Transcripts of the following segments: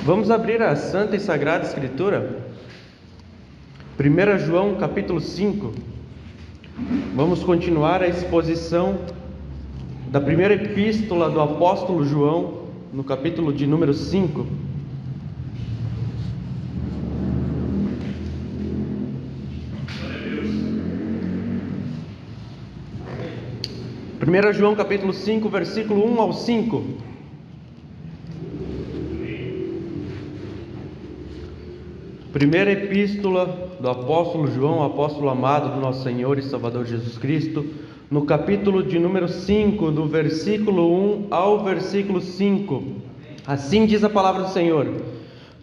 Vamos abrir a Santa e Sagrada Escritura, 1 João capítulo 5. Vamos continuar a exposição da primeira epístola do apóstolo João, no capítulo de número 5. Primeira João capítulo 5, versículo 1 ao 5. Primeira epístola do apóstolo João, apóstolo amado do nosso Senhor e Salvador Jesus Cristo, no capítulo de número 5, do versículo 1 ao versículo 5. Assim diz a palavra do Senhor: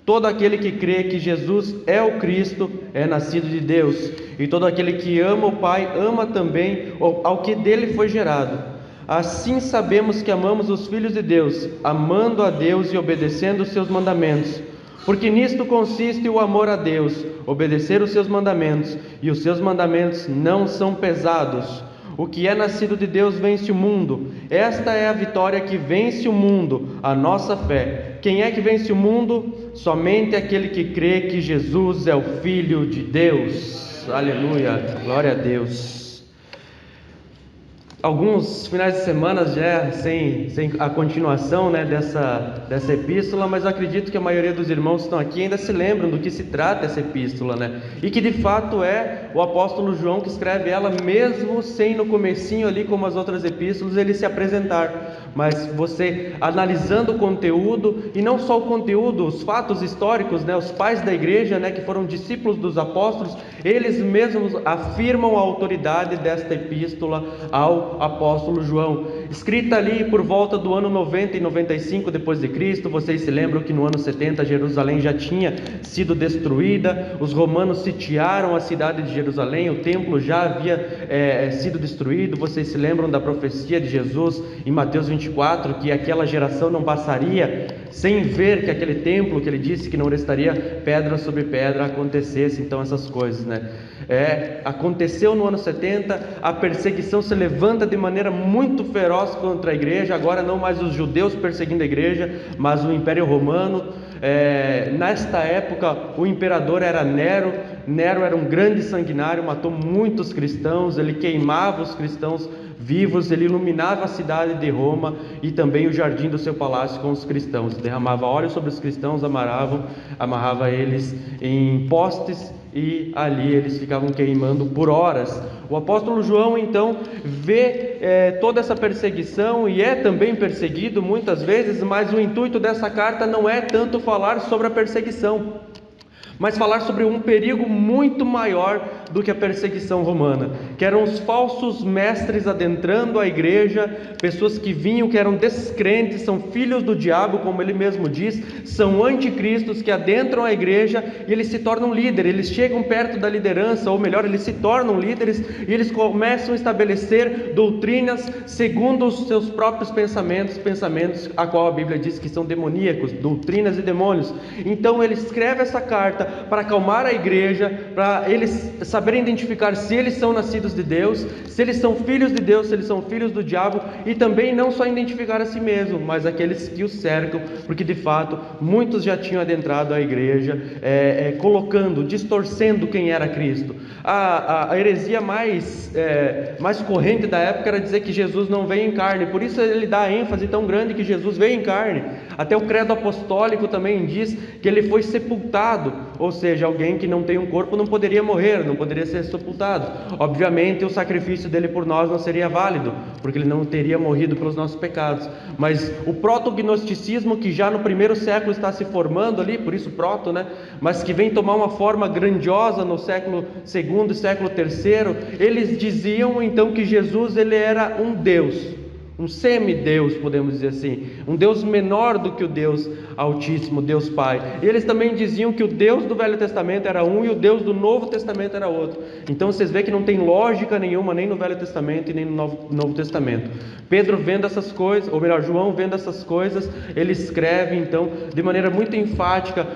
todo aquele que crê que Jesus é o Cristo é nascido de Deus, e todo aquele que ama o Pai ama também ao que dele foi gerado. Assim sabemos que amamos os filhos de Deus, amando a Deus e obedecendo os seus mandamentos. Porque nisto consiste o amor a Deus, obedecer os seus mandamentos, e os seus mandamentos não são pesados. O que é nascido de Deus vence o mundo. Esta é a vitória que vence o mundo, a nossa fé. Quem é que vence o mundo? Somente aquele que crê que Jesus é o Filho de Deus. Aleluia, glória a Deus. Alguns finais de semana já sem a continuação, dessa epístola, mas eu acredito que a maioria dos irmãos que estão aqui ainda se lembram do que se trata essa epístola, e que de fato é o apóstolo João que escreve ela, mesmo sem no comecinho ali, como as outras epístolas, ele se apresentar. Mas você analisando o conteúdo, e não só o conteúdo, os fatos históricos, os pais da igreja, que foram discípulos dos apóstolos, eles mesmos afirmam a autoridade desta epístola ao apóstolo João, escrita ali por volta do ano 90 e 95 depois de Cristo. Vocês se lembram que no ano 70 Jerusalém já tinha sido destruída, os romanos sitiaram a cidade de Jerusalém, o templo já havia sido destruído. Vocês se lembram da profecia de Jesus em Mateus 24, que aquela geração não passaria sem ver que aquele templo que ele disse que não restaria pedra sobre pedra acontecesse. Então essas coisas, aconteceu no ano 70, a perseguição se levanta de maneira muito feroz contra a igreja, agora não mais os judeus perseguindo a igreja, mas o Império Romano. Nesta época o imperador era Nero. Nero era um grande sanguinário, matou muitos cristãos, ele queimava os cristãos vivos, ele iluminava a cidade de Roma e também o jardim do seu palácio com os cristãos, derramava óleo sobre os cristãos, amarrava eles em postes e ali eles ficavam queimando por horas. O apóstolo João então vê toda essa perseguição e é também perseguido muitas vezes, mas o intuito dessa carta não é tanto falar sobre a perseguição, mas falar sobre um perigo muito maior do que a perseguição romana, que eram os falsos mestres adentrando a igreja, pessoas que vinham, que eram descrentes, são filhos do diabo, como ele mesmo diz, são anticristos que adentram a igreja e eles se tornam líderes, eles chegam perto da liderança, ou melhor, eles se tornam líderes e eles começam a estabelecer doutrinas segundo os seus próprios pensamentos a qual a Bíblia diz que são demoníacos, doutrinas e demônios. Então ele escreve essa carta para acalmar a igreja, para eles saberem identificar se eles são nascidos de Deus, se eles são filhos de Deus, se eles são filhos do diabo, e também não só identificar a si mesmo, mas aqueles que o cercam, porque de fato muitos já tinham adentrado a igreja, distorcendo quem era Cristo. A heresia mais corrente da época era dizer que Jesus não veio em carne, por isso ele dá a ênfase tão grande que Jesus veio em carne. Até o credo apostólico também diz que ele foi sepultado, ou seja, alguém que não tem um corpo não poderia morrer, não poderia ser sepultado. Obviamente o sacrifício dele por nós não seria válido, porque ele não teria morrido pelos nossos pecados. Mas o proto-gnosticismo, que já no primeiro século está se formando ali, por isso proto, mas que vem tomar uma forma grandiosa no século II e século III, eles diziam então que Jesus ele era um Deus, um semideus, podemos dizer assim, um Deus menor do que o Deus Altíssimo, Deus Pai. E eles também diziam que o Deus do Velho Testamento era um e o Deus do Novo Testamento era outro. Então vocês veem que não tem lógica nenhuma, nem no Velho Testamento e nem no Novo Testamento. Pedro vendo essas coisas, ou melhor, João vendo essas coisas, ele escreve então de maneira muito enfática,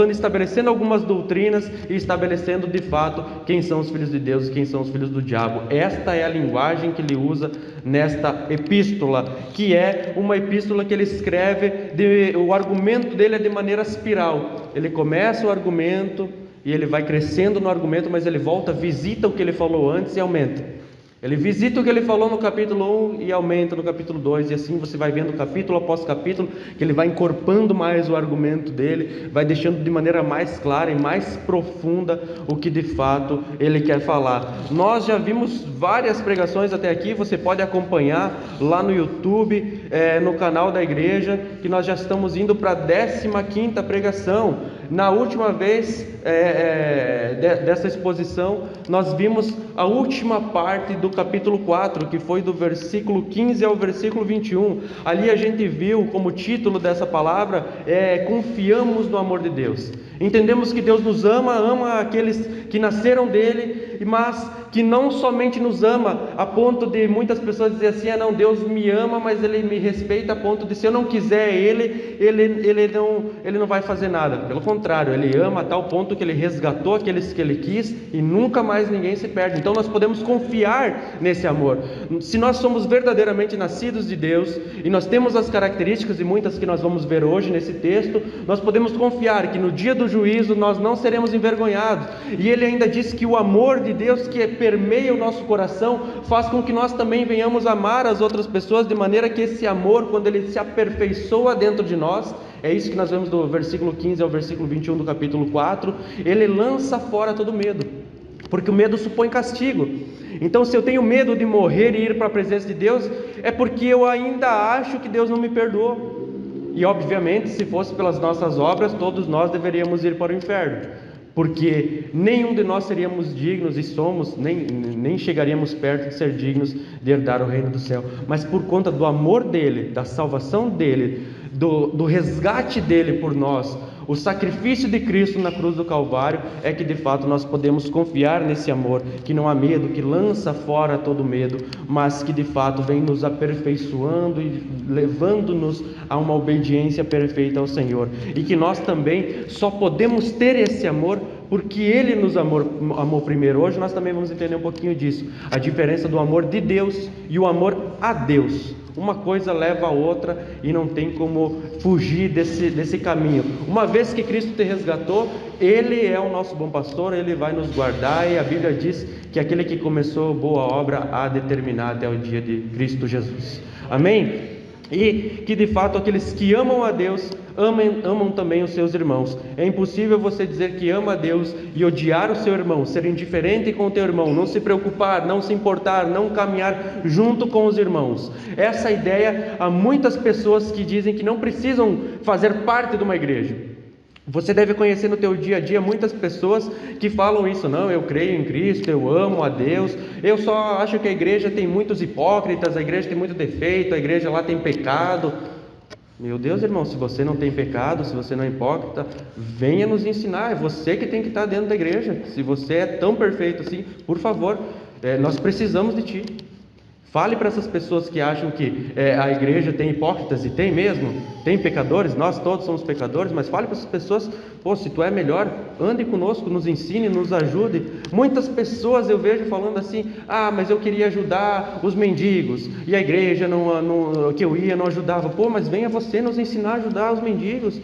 estabelecendo algumas doutrinas e estabelecendo de fato quem são os filhos de Deus e quem são os filhos do diabo. Esta é a linguagem que ele usa nesta epístola, que é uma epístola que ele escreve, o argumento dele é de maneira espiral. Ele começa o argumento e ele vai crescendo no argumento, mas ele volta, visita o que ele falou antes e aumenta. Ele visita o que ele falou no capítulo 1 e aumenta no capítulo 2, e assim você vai vendo capítulo após capítulo, que ele vai encorpando mais o argumento dele, vai deixando de maneira mais clara e mais profunda o que de fato ele quer falar. Nós já vimos várias pregações até aqui, você pode acompanhar lá no YouTube, no canal da igreja, que nós já estamos indo para a 15ª pregação. Na última vez dessa exposição, nós vimos a última parte do capítulo 4, que foi do versículo 15 ao versículo 21. Ali a gente viu como título dessa palavra, confiamos no amor de Deus. Entendemos que Deus nos ama aqueles que nasceram dele, mas que não somente nos ama a ponto de muitas pessoas dizer assim: não, Deus me ama, mas Ele me respeita a ponto de, se eu não quiser Ele não vai fazer nada. Pelo contrário, Ele ama a tal ponto que Ele resgatou aqueles que Ele quis e nunca mais ninguém se perde. Então nós podemos confiar nesse amor. Se nós somos verdadeiramente nascidos de Deus e nós temos as características e muitas que nós vamos ver hoje nesse texto, nós podemos confiar que no dia do juízo nós não seremos envergonhados. E ele ainda diz que o amor de Deus que permeia o nosso coração faz com que nós também venhamos amar as outras pessoas, de maneira que esse amor, quando ele se aperfeiçoa dentro de nós, é isso que nós vemos do versículo 15 ao versículo 21 do capítulo 4, ele lança fora todo medo, porque o medo supõe castigo. Então, se eu tenho medo de morrer e ir para a presença de Deus, é porque eu ainda acho que Deus não me perdoou. E obviamente, se fosse pelas nossas obras, todos nós deveríamos ir para o inferno, porque nenhum de nós seríamos dignos, e somos, nem chegaríamos perto de ser dignos de herdar o reino do céu. Mas por conta do amor dele, da salvação dele, do resgate dele por nós, o sacrifício de Cristo na cruz do Calvário, é que de fato nós podemos confiar nesse amor, que não há medo, que lança fora todo medo, mas que de fato vem nos aperfeiçoando e levando-nos a uma obediência perfeita ao Senhor, e que nós também só podemos ter esse amor porque Ele nos amou primeiro. Hoje nós também vamos entender um pouquinho disso, a diferença do amor de Deus e o amor a Deus. Uma coisa leva a outra e não tem como fugir desse caminho. Uma vez que Cristo te resgatou, Ele é o nosso bom pastor, Ele vai nos guardar, e a Bíblia diz que aquele que começou boa obra há de terminar até o dia de Cristo Jesus. Amém? E que de fato aqueles que amam a Deus amam também os seus irmãos. É impossível você dizer que ama a Deus e odiar o seu irmão, ser indiferente com o teu irmão, não se preocupar, não se importar, não caminhar junto com os irmãos. Essa ideia, há muitas pessoas que dizem que não precisam fazer parte de uma igreja. Você deve conhecer no teu dia a dia muitas pessoas que falam isso: não, eu creio em Cristo, eu amo a Deus, eu só acho que a igreja tem muitos hipócritas, a igreja tem muito defeito, a igreja lá tem pecado. Meu Deus, irmão, se você não tem pecado, se você não é hipócrita, venha nos ensinar. É você que tem que estar dentro da igreja. Se você é tão perfeito assim, por favor, nós precisamos de ti. Fale para essas pessoas que acham que a igreja tem hipócritas, e tem mesmo, tem pecadores, nós todos somos pecadores, mas fale para essas pessoas: se tu é melhor, ande conosco, nos ensine, nos ajude. Muitas pessoas eu vejo falando assim: mas eu queria ajudar os mendigos, e a igreja que eu ia não ajudava. Mas venha você nos ensinar a ajudar os mendigos.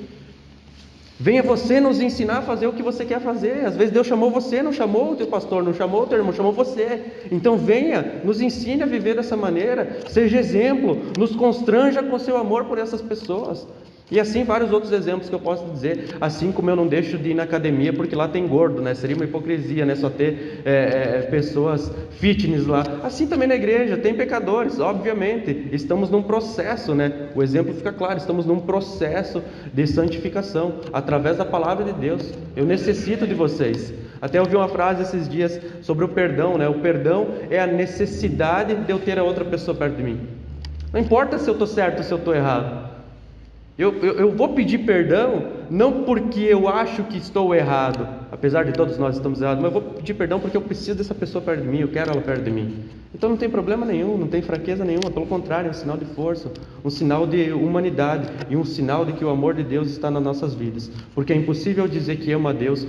Venha você nos ensinar a fazer o que você quer fazer. Às vezes Deus chamou você, não chamou o teu pastor, não chamou o teu irmão, chamou você. Então venha, nos ensine a viver dessa maneira, seja exemplo, nos constranja com o seu amor por essas pessoas. E assim vários outros exemplos que eu posso dizer. Assim como eu não deixo de ir na academia porque lá tem gordo, né? Seria uma hipocrisia, né? Só ter pessoas fitness lá. Assim também na igreja tem pecadores, obviamente. Estamos num processo, né? O exemplo fica claro, estamos num processo de santificação através da palavra de Deus. Eu necessito de vocês. Até ouvi uma frase esses dias sobre o perdão, né? O perdão é a necessidade de eu ter a outra pessoa perto de mim. Não importa se eu estou certo ou se eu estou errado. Eu vou pedir perdão não porque eu acho que estou errado, apesar de todos nós estamos errados, mas eu vou pedir perdão porque eu preciso dessa pessoa perto de mim, eu quero ela perto de mim. Então não tem problema nenhum, não tem fraqueza nenhuma, pelo contrário, é um sinal de força, um sinal de humanidade e um sinal de que o amor de Deus está nas nossas vidas, porque é impossível dizer que amo a Deus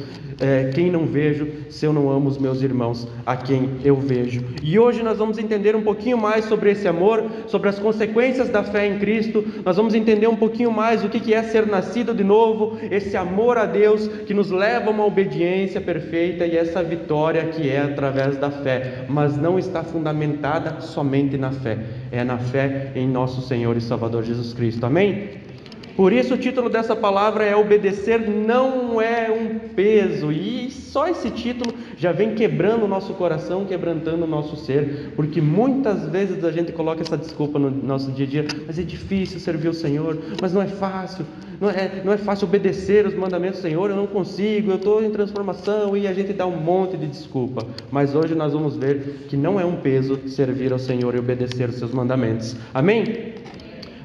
quem não vejo, se eu não amo os meus irmãos a quem eu vejo. E hoje nós vamos entender um pouquinho mais sobre esse amor, sobre as consequências da fé em Cristo. Nós vamos entender um pouquinho mais o que é ser nascido de novo, esse amor a Deus que nos leva a uma obediência perfeita e essa vitória que é através da fé, mas não está fundamentada somente na fé, é na fé em nosso Senhor e Salvador Jesus Cristo. Amém? Por isso o título dessa palavra é obedecer não é um peso, e só esse título já vem quebrando o nosso coração, quebrantando o nosso ser, porque muitas vezes a gente coloca essa desculpa no nosso dia a dia, mas é difícil servir o Senhor, mas não é fácil, não é fácil obedecer os mandamentos do Senhor, eu não consigo, eu estou em transformação, e a gente dá um monte de desculpa. Mas hoje nós vamos ver que não é um peso servir ao Senhor e obedecer os seus mandamentos. Amém?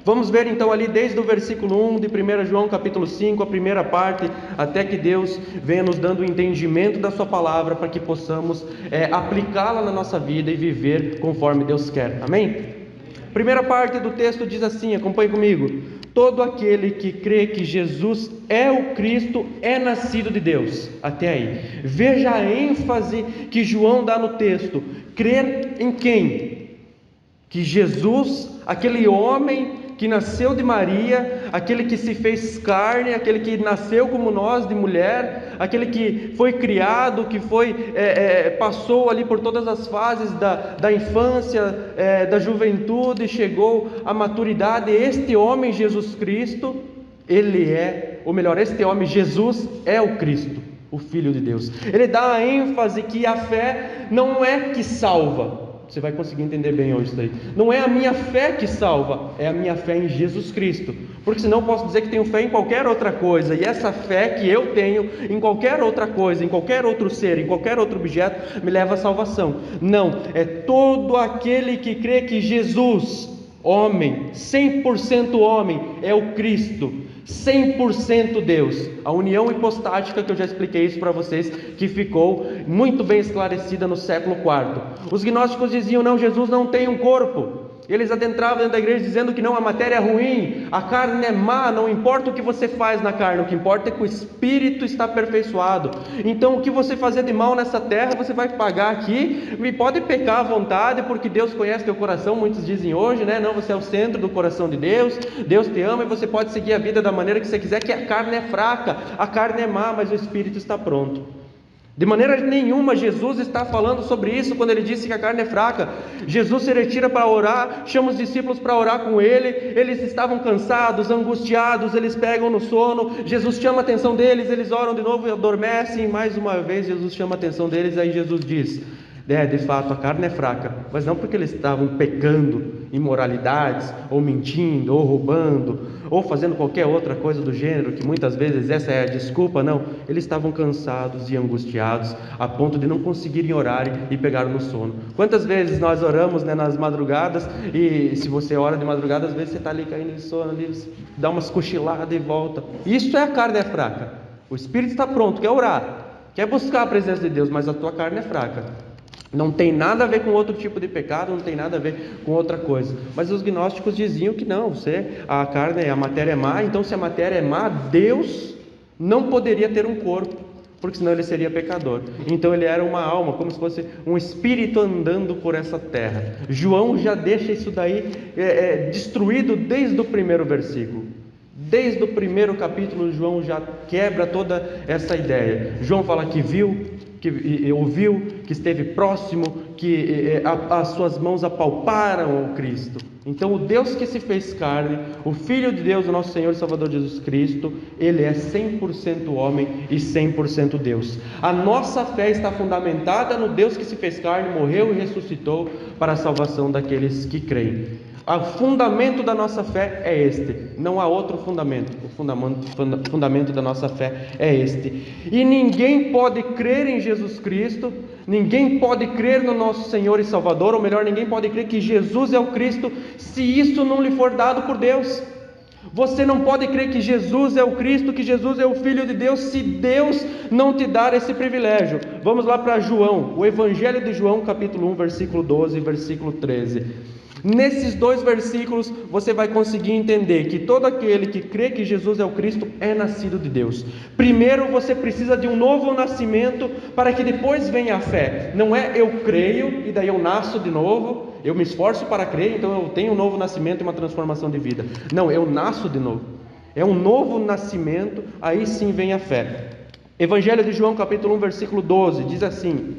Vamos ver então ali desde o versículo 1 de 1 João capítulo 5, a primeira parte, até que Deus venha nos dando o entendimento da sua palavra, para que possamos aplicá-la na nossa vida e viver conforme Deus quer. Amém? Primeira parte do texto diz assim, acompanhe comigo: todo aquele que crê que Jesus é o Cristo é nascido de Deus. Até aí. Veja a ênfase que João dá no texto. Crer em quem? Que Jesus, aquele homem que nasceu de Maria, aquele que se fez carne, aquele que nasceu como nós, de mulher, aquele que foi criado, que passou ali por todas as fases da infância, da juventude, chegou à maturidade. Este homem Jesus Cristo, este homem Jesus é o Cristo, o Filho de Deus. Ele dá a ênfase que a fé não é que salva. Você vai conseguir entender bem hoje isso daí. Não é a minha fé que salva, é a minha fé em Jesus Cristo. Porque senão eu posso dizer que tenho fé em qualquer outra coisa, e essa fé que eu tenho em qualquer outra coisa, em qualquer outro ser, em qualquer outro objeto, me leva à salvação. Não, é todo aquele que crê que Jesus, homem, 100% homem, é o Cristo, 100% Deus. A união hipostática, que eu já expliquei isso para vocês, que ficou muito bem esclarecida no século IV. Os gnósticos diziam: não, Jesus não tem um corpo. Eles adentravam dentro da igreja dizendo que não, a matéria é ruim, a carne é má, não importa o que você faz na carne, o que importa é que o espírito está aperfeiçoado. Então o que você fazer de mal nessa terra, você vai pagar aqui, e pode pecar à vontade, porque Deus conhece teu coração. Muitos dizem hoje, né? Não, você é o centro do coração de Deus, Deus te ama e você pode seguir a vida da maneira que você quiser, que a carne é fraca, a carne é má, mas o espírito está pronto. De maneira nenhuma Jesus está falando sobre isso quando ele disse que a carne é fraca. Jesus se retira para orar, chama os discípulos para orar com ele. Eles estavam cansados, angustiados, eles pegam no sono. Jesus chama a atenção deles, eles oram de novo e adormecem. Mais uma vez Jesus chama a atenção deles, aí Jesus diz: de fato a carne é fraca, mas não porque eles estavam pecando imoralidades, ou mentindo, ou roubando, ou fazendo qualquer outra coisa do gênero, que muitas vezes essa é a desculpa. Não, eles estavam cansados e angustiados, a ponto de não conseguirem orar e pegaram no sono. Quantas vezes nós oramos, né, nas madrugadas, e se você ora de madrugada, às vezes você está ali caindo de sono, ali, dá umas cochiladas e volta. Isso é a carne é fraca. O espírito está pronto, quer orar, quer buscar a presença de Deus, mas a tua carne é fraca. Não tem nada a ver com outro tipo de pecado, não tem nada a ver com outra coisa. Mas os gnósticos diziam que não, a carne, a matéria é má, então se a matéria é má, Deus não poderia ter um corpo, porque senão ele seria pecador. Então ele era uma alma, como se fosse um espírito andando por essa terra. João já deixa isso daí destruído desde o primeiro versículo. Desde o primeiro capítulo, João já quebra toda essa ideia. João fala que viu, que ouviu, que esteve próximo, que as suas mãos apalparam ao Cristo. Então o Deus que se fez carne, o Filho de Deus, o nosso Senhor e Salvador Jesus Cristo, Ele é 100% homem e 100% Deus. A nossa fé está fundamentada no Deus que se fez carne, morreu e ressuscitou para a salvação daqueles que creem. O fundamento da nossa fé é este, não há outro fundamento. O fundamento da nossa fé é este. E ninguém pode crer em Jesus Cristo, ninguém pode crer no nosso Senhor e Salvador, ou melhor, ninguém pode crer que Jesus é o Cristo, se isso não lhe for dado por Deus. Você não pode crer que Jesus é o Cristo, que Jesus é o Filho de Deus, se Deus não te dar esse privilégio. Vamos lá para João, o Evangelho de João, capítulo 1, versículo 12 e versículo 13. Nesses dois versículos você vai conseguir entender que todo aquele que crê que Jesus é o Cristo é nascido de Deus. Primeiro você precisa de um novo nascimento para que depois venha a fé. Não é eu creio e daí eu nasço de novo, eu me esforço para crer, então eu tenho um novo nascimento e uma transformação de vida. Não, eu nasço de novo. É um novo nascimento, aí sim vem a fé. Evangelho de João capítulo 1 versículo 12 diz assim: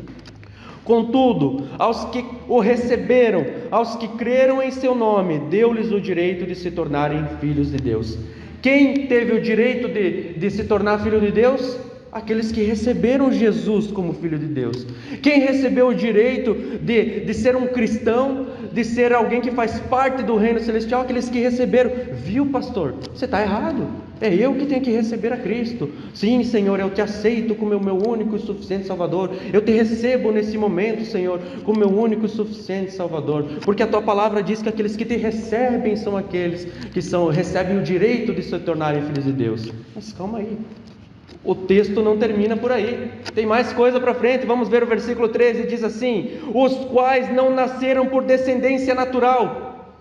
contudo, aos que o receberam, aos que creram em seu nome, deu-lhes o direito de se tornarem filhos de Deus. Quem teve o direito de se tornar filho de Deus? Aqueles que receberam Jesus como filho de Deus. Quem recebeu o direito de ser um cristão, de ser alguém que faz parte do reino celestial? Aqueles que receberam. Viu, pastor? Você está errado. É eu que tenho que receber a Cristo. Sim, Senhor, eu te aceito como o meu único e suficiente Salvador. Eu te recebo nesse momento, Senhor, como meu único e suficiente Salvador. Porque a tua palavra diz que aqueles que te recebem são aqueles que recebem o direito de se tornarem filhos de Deus. Mas calma aí. O texto não termina por aí, tem mais coisa para frente. Vamos ver o versículo 13, diz assim: os quais não nasceram por descendência natural,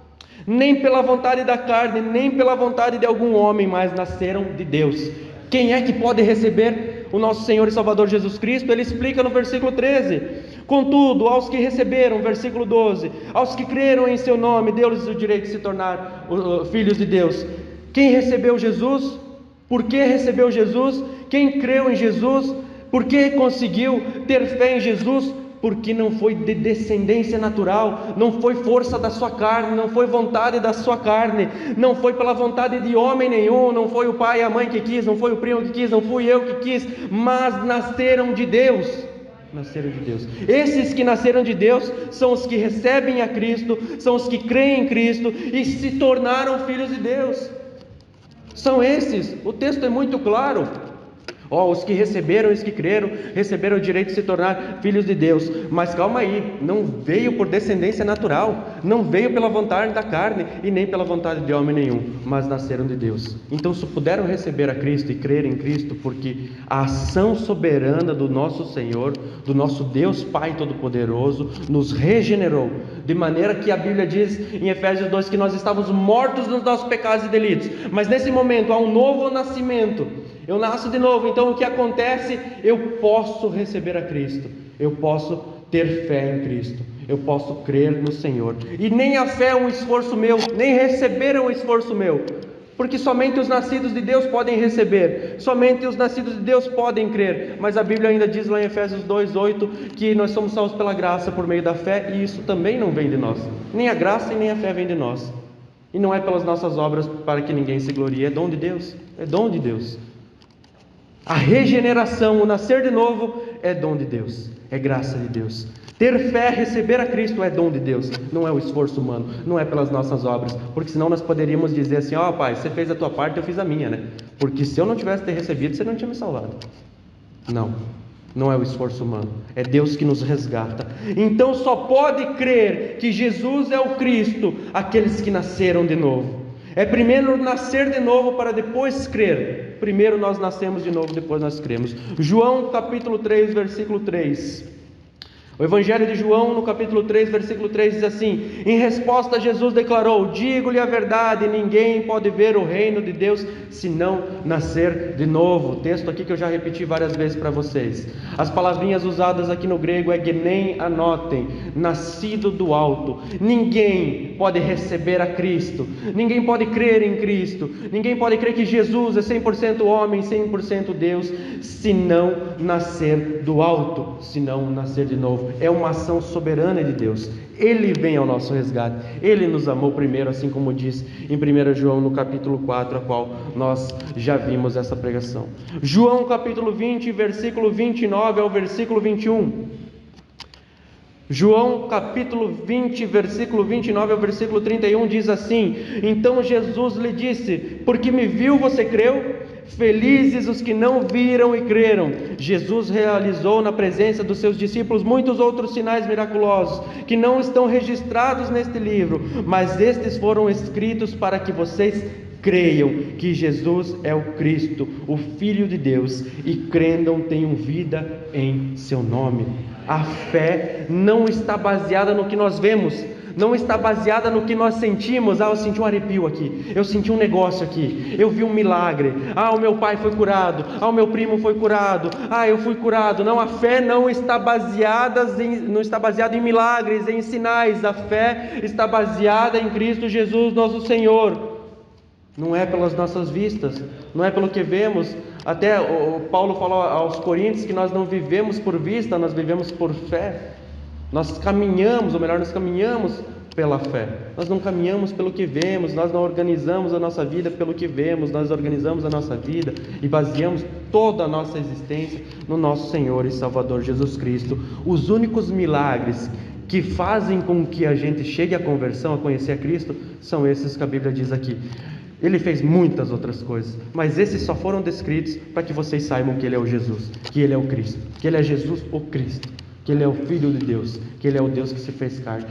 nem pela vontade da carne, nem pela vontade de algum homem, mas nasceram de Deus. Quem é que pode receber o nosso Senhor e Salvador Jesus Cristo? Ele explica no versículo 13: contudo, aos que receberam, versículo 12, aos que creram em seu nome, deu-lhes o direito de se tornar filhos de Deus. Quem recebeu Jesus? Por que recebeu Jesus? Quem creu em Jesus? Por que conseguiu ter fé em Jesus? Porque não foi de descendência natural, não foi força da sua carne, não foi vontade da sua carne, não foi pela vontade de homem nenhum, não foi o pai e a mãe que quis, não foi o primo que quis, não fui eu que quis, mas nasceram de Deus. Nasceram de Deus. Esses que nasceram de Deus são os que recebem a Cristo, são os que creem em Cristo e se tornaram filhos de Deus. São esses, o texto é muito claro. Os que receberam, os que creram, receberam o direito de se tornar filhos de Deus. Mas calma aí, não veio por descendência natural, não veio pela vontade da carne e nem pela vontade de homem nenhum, mas nasceram de Deus. Então só puderam receber a Cristo e crer em Cristo porque a ação soberana do nosso Senhor, do nosso Deus Pai Todo-Poderoso, nos regenerou, de maneira que a Bíblia diz em Efésios 2 que nós estávamos mortos nos nossos pecados e delitos, mas nesse momento há um novo nascimento. Eu nasço de novo, então o que acontece? Eu posso receber a Cristo, eu posso ter fé em Cristo, eu posso crer no Senhor. E nem a fé é um esforço meu, nem receber é um esforço meu, porque somente os nascidos de Deus podem receber, somente os nascidos de Deus podem crer. Mas a Bíblia ainda diz lá em Efésios 2:8 que nós somos salvos pela graça por meio da fé, e isso também não vem de nós, nem a graça e nem a fé vem de nós, e não é pelas nossas obras para que ninguém se glorie, é dom de Deus, é dom de Deus. A regeneração, o nascer de novo é dom de Deus, é graça de Deus. Ter fé, receber a Cristo é dom de Deus, não é o esforço humano, não é pelas nossas obras, porque senão nós poderíamos dizer assim: Pai, você fez a tua parte, eu fiz a minha, né? Porque se eu não tivesse te recebido, você não tinha me salvado. Não é o esforço humano, é Deus que nos resgata. Então só pode crer que Jesus é o Cristo aqueles que nasceram de novo. É primeiro nascer de novo para depois crer. Primeiro nós nascemos de novo, depois nós cremos. João capítulo 3, versículo 3. O Evangelho de João, no capítulo 3, versículo 3, diz assim: em resposta Jesus declarou: digo-lhe a verdade, ninguém pode ver o reino de Deus se não nascer de novo. O texto aqui que eu já repeti várias vezes para vocês. As palavrinhas usadas aqui no grego é genen anotem, nascido do alto. Ninguém pode receber a Cristo, ninguém pode crer em Cristo, ninguém pode crer que Jesus é 100% homem, 100% Deus, se não nascer do alto, se não nascer de novo. É uma ação soberana de Deus. Ele vem ao nosso resgate, Ele nos amou primeiro, assim como diz em 1 João no capítulo 4, a qual nós já vimos essa pregação. João capítulo 20, versículo 29 ao versículo 21. João capítulo 20, versículo 29 ao versículo 31 diz assim: então Jesus lhe disse: porque me viu, você creu? Felizes os que não viram e creram. Jesus realizou na presença dos seus discípulos muitos outros sinais miraculosos que não estão registrados neste livro, mas estes foram escritos para que vocês creiam que Jesus é o Cristo, o Filho de Deus, e crendo tenham vida em seu nome. A fé não está baseada no que nós vemos, não está baseada no que nós sentimos. Eu senti um arrepio aqui, eu senti um negócio aqui, eu vi um milagre, o meu pai foi curado, o meu primo foi curado, eu fui curado. Não, a fé não está baseada em milagres, em sinais. A fé está baseada em Cristo Jesus, nosso Senhor. Não é pelas nossas vistas, não é pelo que vemos. Até o Paulo falou aos Coríntios que nós não vivemos por vista, nós vivemos por fé. Nós caminhamos, ou melhor, nós caminhamos pela fé. Nós não caminhamos pelo que vemos, nós não organizamos a nossa vida pelo que vemos, nós organizamos a nossa vida e baseamos toda a nossa existência no nosso Senhor e Salvador Jesus Cristo. Os únicos milagres que fazem com que a gente chegue à conversão, a conhecer a Cristo, são esses que a Bíblia diz aqui. Ele fez muitas outras coisas, mas esses só foram descritos para que vocês saibam que Ele é o Jesus, que Ele é o Cristo, que Ele é Jesus o Cristo, que Ele é o Filho de Deus, que Ele é o Deus que se fez carne.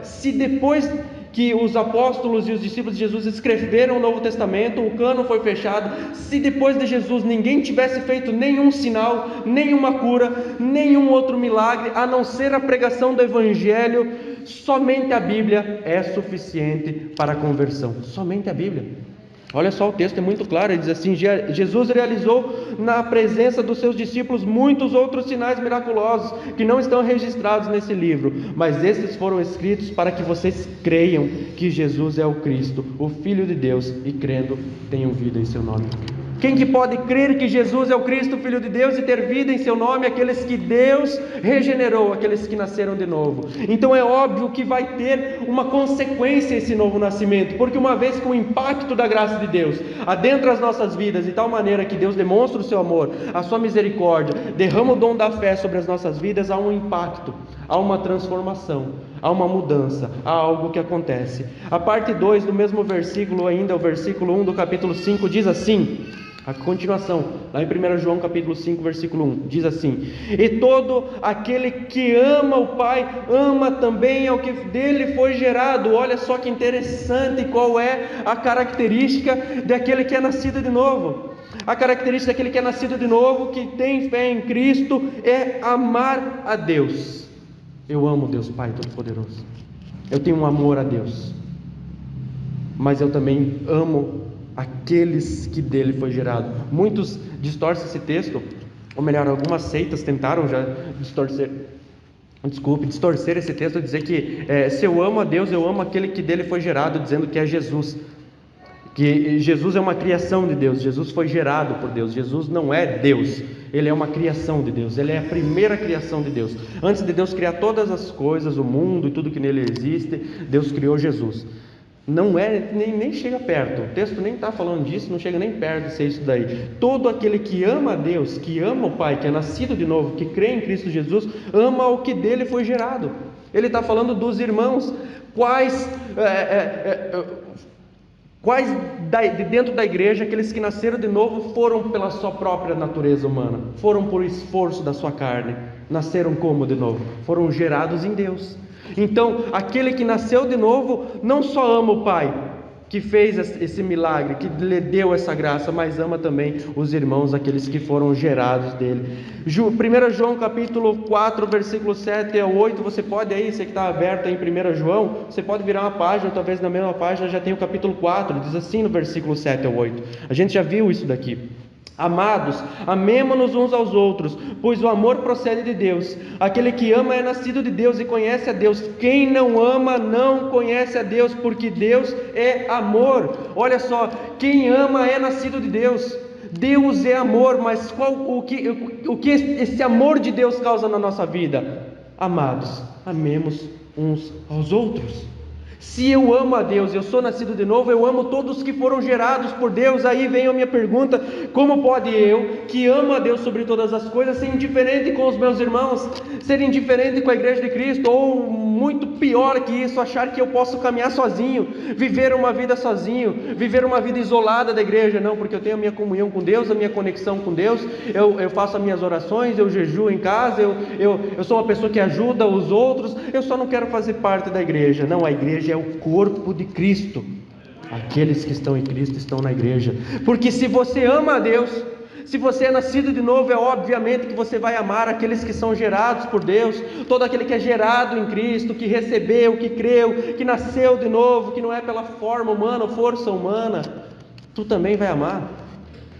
Se depois que os apóstolos e os discípulos de Jesus escreveram o Novo Testamento, o cânon foi fechado, se depois de Jesus ninguém tivesse feito nenhum sinal, nenhuma cura, nenhum outro milagre, a não ser a pregação do Evangelho, somente a Bíblia é suficiente para a conversão. Somente a Bíblia. Olha só, o texto é muito claro, ele diz assim: Jesus realizou na presença dos seus discípulos muitos outros sinais miraculosos que não estão registrados nesse livro, mas esses foram escritos para que vocês creiam que Jesus é o Cristo, o Filho de Deus, e crendo tenham vida em seu nome. Quem que pode crer que Jesus é o Cristo, Filho de Deus, e ter vida em seu nome? Aqueles que Deus regenerou, aqueles que nasceram de novo. Então é óbvio que vai ter uma consequência esse novo nascimento, porque uma vez que o impacto da graça de Deus adentra as nossas vidas, de tal maneira que Deus demonstra o seu amor, a sua misericórdia, derrama o dom da fé sobre as nossas vidas, há um impacto, há uma transformação, há uma mudança, há algo que acontece. A parte 2 do mesmo versículo ainda, o versículo 1 do capítulo 5 diz assim, a continuação, lá em 1 João capítulo 5, versículo 1, diz assim: e todo aquele que ama o Pai, ama também ao que dele foi gerado. Olha só que interessante, qual é a característica daquele que é nascido de novo. A característica daquele que é nascido de novo, que tem fé em Cristo, é amar a Deus. Eu amo Deus Pai Todo-Poderoso, eu tenho um amor a Deus, mas eu também amo aqueles que dele foi gerado. Muitos distorcem esse texto, ou melhor, algumas seitas tentaram já distorcer esse texto e dizer que se eu amo a Deus, eu amo aquele que dele foi gerado, dizendo que é Jesus, que Jesus é uma criação de Deus, Jesus foi gerado por Deus, Jesus não é Deus, Ele é uma criação de Deus, Ele é a primeira criação de Deus. Antes de Deus criar todas as coisas, o mundo e tudo que nele existe, Deus criou Jesus. Não é, nem chega perto, o texto nem está falando disso, não chega nem perto de ser isso daí. Todo aquele que ama a Deus, que ama o Pai, que é nascido de novo, que crê em Cristo Jesus, ama o que dele foi gerado. Ele está falando dos irmãos, quais dentro da igreja, aqueles que nasceram de novo foram pela sua própria natureza humana, foram por esforço da sua carne, nasceram como de novo? Foram gerados em Deus. Então, aquele que nasceu de novo, não só ama o Pai, que fez esse milagre, que lhe deu essa graça, mas ama também os irmãos, aqueles que foram gerados dele. 1 João capítulo 4, versículo 7 a 8, você pode aí, você que está aberto aí em 1 João, você pode virar uma página, talvez na mesma página já tem o capítulo 4, diz assim no versículo 7 a 8, a gente já viu isso daqui. Amados, amemo-nos uns aos outros, pois o amor procede de Deus. Aquele que ama é nascido de Deus e conhece a Deus. Quem não ama não conhece a Deus, porque Deus é amor. Olha só, quem ama é nascido de Deus. Deus é amor, mas o que esse amor de Deus causa na nossa vida? Amados, amemos uns aos outros. Se eu amo a Deus, eu sou nascido de novo, eu amo todos que foram gerados por Deus. Aí vem a minha pergunta: como pode eu, que amo a Deus sobre todas as coisas, ser indiferente com os meus irmãos, ser indiferente com a igreja de Cristo, ou muito pior que isso, achar que eu posso caminhar sozinho, viver uma vida sozinho, viver uma vida isolada da igreja? Não, porque eu tenho a minha comunhão com Deus, a minha conexão com Deus, eu faço as minhas orações, eu jejuo em casa, eu sou uma pessoa que ajuda os outros, eu só não quero fazer parte da igreja. Não, a igreja é o corpo de Cristo. Aqueles que estão em Cristo estão na igreja. Porque se você ama a Deus, se você é nascido de novo, é obviamente que você vai amar aqueles que são gerados por Deus. Todo aquele que é gerado em Cristo, que recebeu, que creu, que nasceu de novo, que não é pela forma humana ou força humana, tu também vai amar.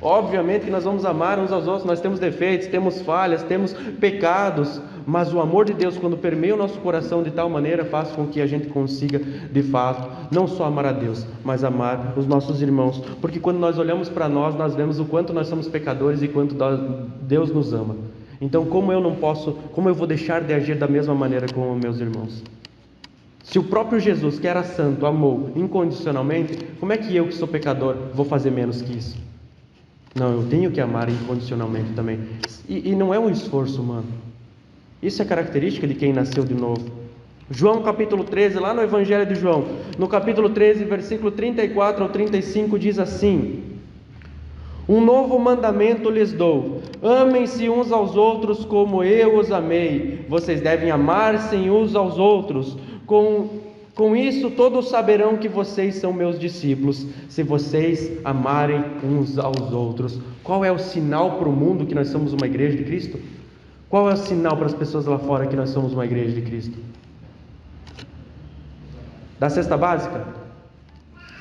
Obviamente que nós vamos amar uns aos outros. Nós temos defeitos, temos falhas, temos pecados, mas o amor de Deus, quando permeia o nosso coração de tal maneira, faz com que a gente consiga de fato não só amar a Deus, mas amar os nossos irmãos. Porque quando nós olhamos para nós vemos o quanto nós somos pecadores e quanto Deus nos ama. Então como eu vou deixar de agir da mesma maneira com os meus irmãos? Se o próprio Jesus, que era santo, amou incondicionalmente, como é que eu, que sou pecador, vou fazer menos que isso? Não, eu tenho que amar incondicionalmente também. E não é um esforço humano. Isso é característica de quem nasceu de novo. João capítulo 13, lá no Evangelho de João, no capítulo 13, versículo 34 ao 35, diz assim: um novo mandamento lhes dou: amem-se uns aos outros como eu os amei. Vocês devem amar-se uns aos outros. Com isso todos saberão que vocês são meus discípulos, se vocês amarem uns aos outros. Qual é o sinal para o mundo que nós somos uma igreja de Cristo? Qual é o sinal para as pessoas lá fora que nós somos uma igreja de Cristo? Da cesta básica?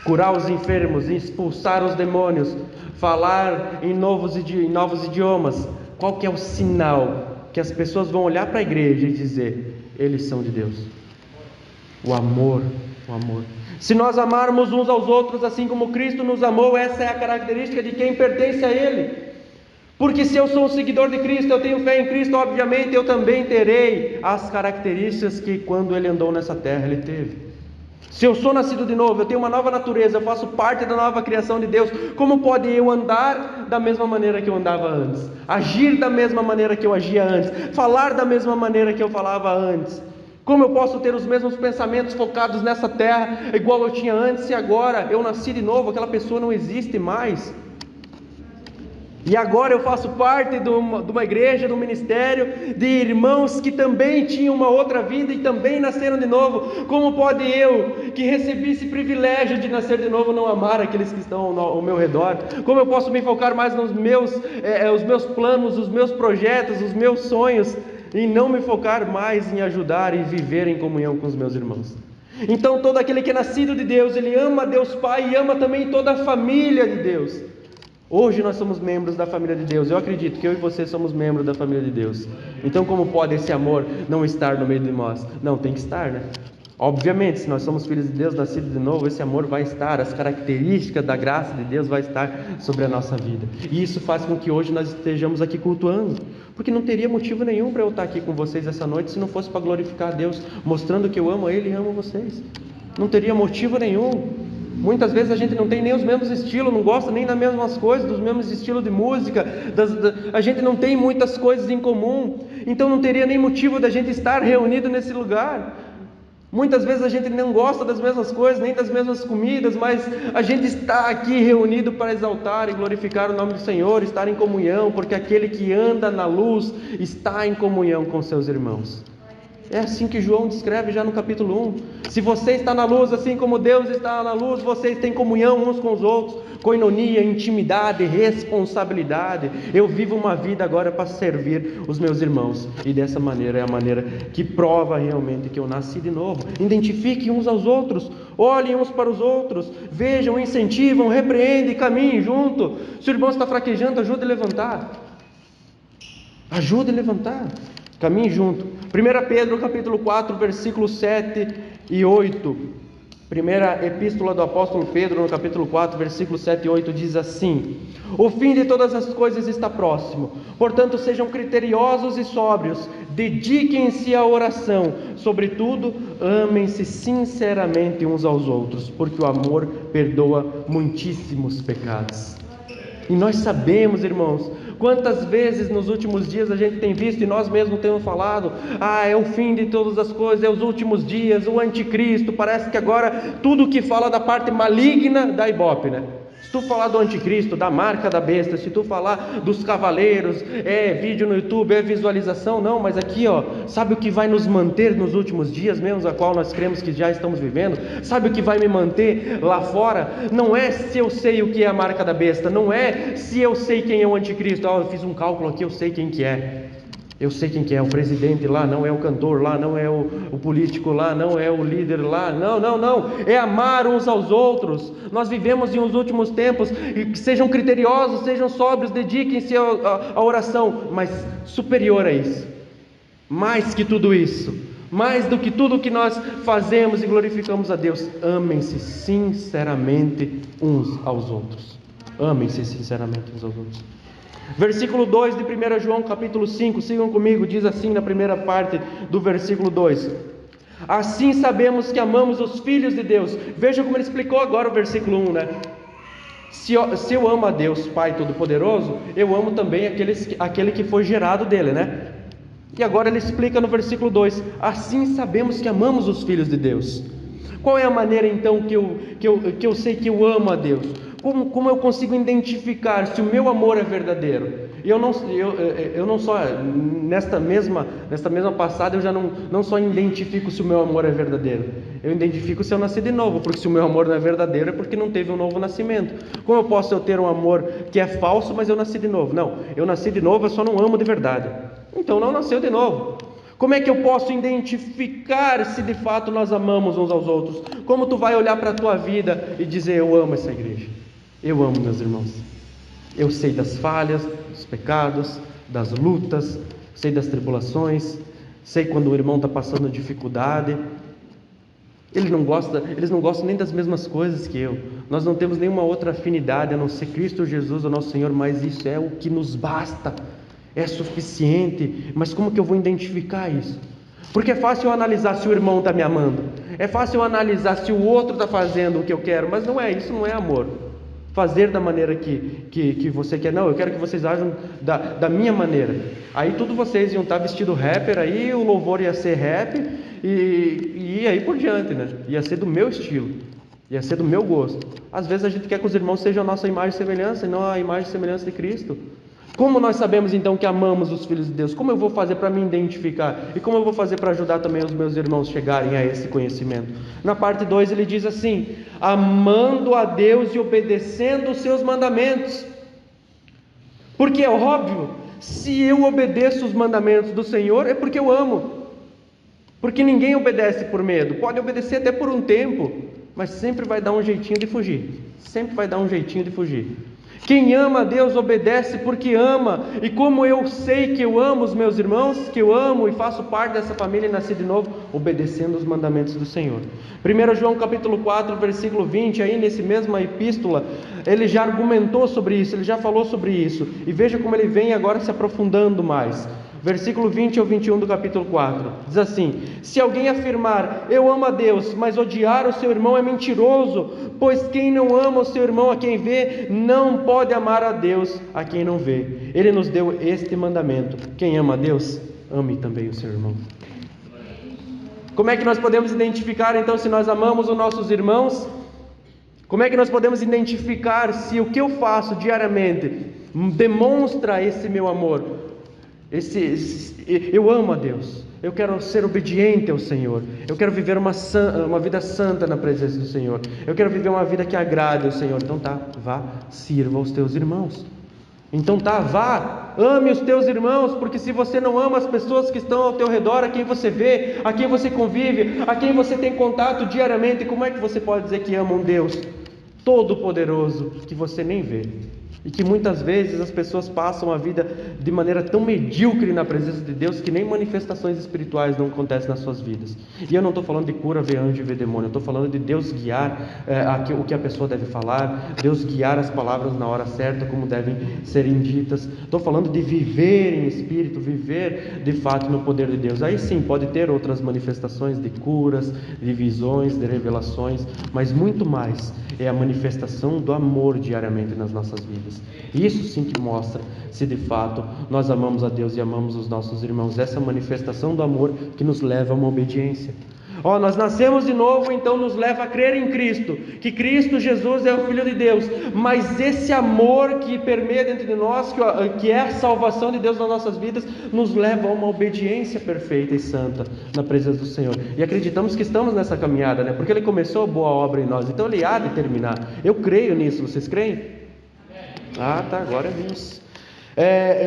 Curar os enfermos, expulsar os demônios, falar em novos idiomas. Qual que é o sinal que as pessoas vão olhar para a igreja e dizer: eles são de Deus? O amor. Se nós amarmos uns aos outros assim como Cristo nos amou, essa é a característica de quem pertence a Ele. Porque se eu sou um seguidor de Cristo, eu tenho fé em Cristo, obviamente eu também terei as características que quando Ele andou nessa terra Ele teve. Se eu sou nascido de novo, eu tenho uma nova natureza, eu faço parte da nova criação de Deus, como pode eu andar da mesma maneira que eu andava antes? Agir da mesma maneira que eu agia antes? Falar da mesma maneira que eu falava antes? Como eu posso ter os mesmos pensamentos focados nessa terra, igual eu tinha antes, se agora eu nasci de novo, aquela pessoa não existe mais? E agora eu faço parte de uma igreja, de um ministério, de irmãos que também tinham uma outra vida e também nasceram de novo. Como pode eu, que recebi esse privilégio de nascer de novo, não amar aqueles que estão ao meu redor? Como eu posso me focar mais nos os meus planos, os meus projetos, os meus sonhos, e não me focar mais em ajudar e viver em comunhão com os meus irmãos? Então todo aquele que é nascido de Deus, ele ama Deus Pai e ama também toda a família de Deus. Hoje nós somos membros da família de Deus. Eu acredito que eu e você somos membros da família de Deus. Então como pode esse amor não estar no meio de nós? Não, tem que estar, né? Obviamente, se nós somos filhos de Deus, nascidos de novo, esse amor vai estar, as características da graça de Deus vai estar sobre a nossa vida. E isso faz com que hoje nós estejamos aqui cultuando, porque não teria motivo nenhum para eu estar aqui com vocês essa noite se não fosse para glorificar a Deus, mostrando que eu amo a Ele e amo vocês. Não teria motivo nenhum. Muitas vezes a gente não tem nem os mesmos estilos, não gosta nem das mesmas coisas, dos mesmos estilos de música, a gente não tem muitas coisas em comum, então não teria nem motivo da gente estar reunido nesse lugar. Muitas vezes a gente não gosta das mesmas coisas, nem das mesmas comidas, mas a gente está aqui reunido para exaltar e glorificar o nome do Senhor, estar em comunhão, porque aquele que anda na luz está em comunhão com seus irmãos. É assim que João descreve já no capítulo 1. Se você está na luz, assim como Deus está na luz, vocês têm comunhão uns com os outros, coinonia, intimidade, responsabilidade. Eu vivo uma vida agora para servir os meus irmãos, e dessa maneira é a maneira que prova realmente que eu nasci de novo. Identifiquem uns aos outros, olhem uns para os outros, vejam, incentivam, repreendem, caminhem junto. Se o irmão está fraquejando, ajude a levantar. Ajude a levantar. Caminhe junto. 1 Pedro capítulo 4, versículos 7 e 8. Primeira epístola do apóstolo Pedro, no capítulo 4, versículos 7 e 8, diz assim: o fim de todas as coisas está próximo, portanto sejam criteriosos e sóbrios, dediquem-se à oração, sobretudo amem-se sinceramente uns aos outros, porque o amor perdoa muitíssimos pecados. E nós sabemos, irmãos, quantas vezes nos últimos dias a gente tem visto e nós mesmos temos falado: é o fim de todas as coisas, é os últimos dias, o anticristo. Parece que agora tudo que fala da parte maligna da Ibope, né? Se tu falar do anticristo, da marca da besta, se tu falar dos cavaleiros, é vídeo no YouTube, é visualização, não, mas aqui ó, sabe o que vai nos manter nos últimos dias mesmo, a qual nós cremos que já estamos vivendo? Sabe o que vai me manter lá fora? Não é se eu sei o que é a marca da besta, não é se eu sei quem é o anticristo, eu fiz um cálculo aqui, eu sei quem que é. Eu sei quem que é, o presidente lá, não é o cantor lá, não é o político lá, não é o líder lá, não, é amar uns aos outros. Nós vivemos em uns últimos tempos, e sejam criteriosos, sejam sóbrios, dediquem-se à oração, mas superior a isso, mais que tudo isso, mais do que tudo que nós fazemos e glorificamos a Deus, amem-se sinceramente uns aos outros, amem-se sinceramente uns aos outros. Versículo 2 de 1 João capítulo 5, sigam comigo, diz assim na primeira parte do versículo 2: assim sabemos que amamos os filhos de Deus. Veja como ele explicou agora o versículo 1, né? Se eu amo a Deus Pai Todo-Poderoso, eu amo também aquele que foi gerado dele, né? E agora ele explica no versículo 2: assim sabemos que amamos os filhos de Deus. Qual é a maneira então que eu sei que eu amo a Deus? Como eu consigo identificar se o meu amor é verdadeiro? E eu não só, nesta mesma passada, eu já não só identifico se o meu amor é verdadeiro, eu identifico se eu nasci de novo, porque se o meu amor não é verdadeiro é porque não teve um novo nascimento. Como eu posso ter um amor que é falso, mas eu nasci de novo? Não, eu nasci de novo, eu só não amo de verdade. Então não nasceu de novo. Como é que eu posso identificar se de fato nós amamos uns aos outros? Como tu vai olhar para a tua vida e dizer: eu amo essa igreja, eu amo meus irmãos, eu sei das falhas, dos pecados, das lutas, sei das tribulações, sei quando o irmão está passando dificuldade. Eles não gostam nem das mesmas coisas que eu. Nós não temos nenhuma outra afinidade a não ser Cristo Jesus, o nosso Senhor, mas isso é o que nos basta. É suficiente. Mas como que eu vou identificar isso? Porque é fácil eu analisar se o irmão está me amando, é fácil eu analisar se o outro está fazendo o que eu quero, mas não é isso, não é amor. Fazer da maneira que você quer, não, eu quero que vocês ajam da minha maneira. Aí tudo vocês iam estar vestido rapper, aí o louvor ia ser rap e aí por diante, né? Ia ser do meu estilo, ia ser do meu gosto. Às vezes a gente quer que os irmãos sejam a nossa imagem e semelhança, e não a imagem e semelhança de Cristo. Como nós sabemos então que amamos os filhos de Deus? Como eu vou fazer para me identificar? E como eu vou fazer para ajudar também os meus irmãos a chegarem a esse conhecimento? Na parte 2 ele diz assim: amando a Deus e obedecendo os seus mandamentos. Porque é óbvio, se eu obedeço os mandamentos do Senhor, é porque eu amo. Porque ninguém obedece por medo. Pode obedecer até por um tempo, mas sempre vai dar um jeitinho de fugir. Sempre vai dar um jeitinho de fugir. Quem ama a Deus obedece porque ama. E como eu sei que eu amo os meus irmãos, que eu amo e faço parte dessa família e nasci de novo, obedecendo os mandamentos do Senhor. 1 João capítulo 4, versículo 20, aí nesse mesma epístola, ele já argumentou sobre isso, ele já falou sobre isso. E veja como ele vem agora se aprofundando mais. Versículo 20 ao 21 do capítulo 4, diz assim: se alguém afirmar, eu amo a Deus, mas odiar o seu irmão é mentiroso, pois quem não ama o seu irmão a quem vê, não pode amar a Deus a quem não vê. Ele nos deu este mandamento: quem ama a Deus, ame também o seu irmão. Como é que nós podemos identificar então se nós amamos os nossos irmãos? Como é que nós podemos identificar se o que eu faço diariamente demonstra esse meu amor? Eu amo a Deus, eu quero ser obediente ao Senhor, eu quero viver uma vida santa na presença do Senhor, eu quero viver uma vida que agrade ao Senhor. Então tá, vá, sirva aos teus irmãos. Então tá, vá, ame os teus irmãos, porque se você não ama as pessoas que estão ao teu redor, a quem você vê, a quem você convive, a quem você tem contato diariamente, como é que você pode dizer que ama um Deus Todo-Poderoso que você nem vê? E que muitas vezes as pessoas passam a vida de maneira tão medíocre na presença de Deus que nem manifestações espirituais não acontecem nas suas vidas. E eu não estou falando de cura, ver anjo e ver demônio. Eu estou falando de Deus guiar o que a pessoa deve falar, Deus guiar as palavras na hora certa, como devem serem ditas. Estou falando de viver em espírito, viver de fato no poder de Deus. Aí sim, pode ter outras manifestações de curas, de visões, de revelações, mas muito mais é a manifestação do amor diariamente nas nossas vidas. Isso sim que mostra se de fato nós amamos a Deus e amamos os nossos irmãos. Essa manifestação do amor que nos leva a uma obediência. Nós nascemos de novo, então nos leva a crer em Cristo, que Cristo Jesus é o Filho de Deus, mas esse amor que permeia dentro de nós, que é a salvação de Deus nas nossas vidas, nos leva a uma obediência perfeita e santa na presença do Senhor, e acreditamos que estamos nessa caminhada, né? Porque Ele começou a boa obra em nós, então Ele há de terminar. Eu creio nisso, vocês creem? Glória a Deus.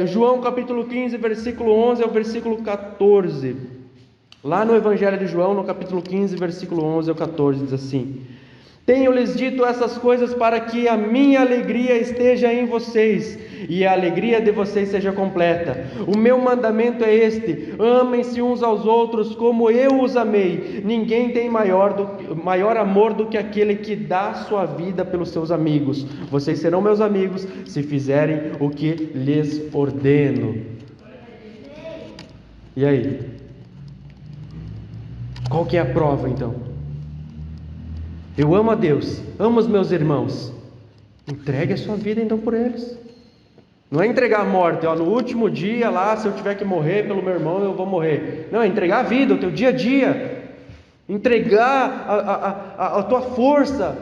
João capítulo 15, versículo 11 ao versículo 14, lá no Evangelho de João, no capítulo 15, versículo 11 ao 14, diz assim: tenho-lhes dito essas coisas para que a minha alegria esteja em vocês e a alegria de vocês seja completa. O meu mandamento é este: amem-se uns aos outros como eu os amei. Ninguém tem maior amor do que aquele que dá sua vida pelos seus amigos. Vocês serão meus amigos se fizerem o que lhes ordeno. E aí? Qual que é a prova então? Eu amo a Deus, amo os meus irmãos. Entregue a sua vida então por eles. Não é entregar a morte, no último dia lá, se eu tiver que morrer pelo meu irmão, eu vou morrer. Não, é entregar a vida, o teu dia a dia. Entregar a tua força,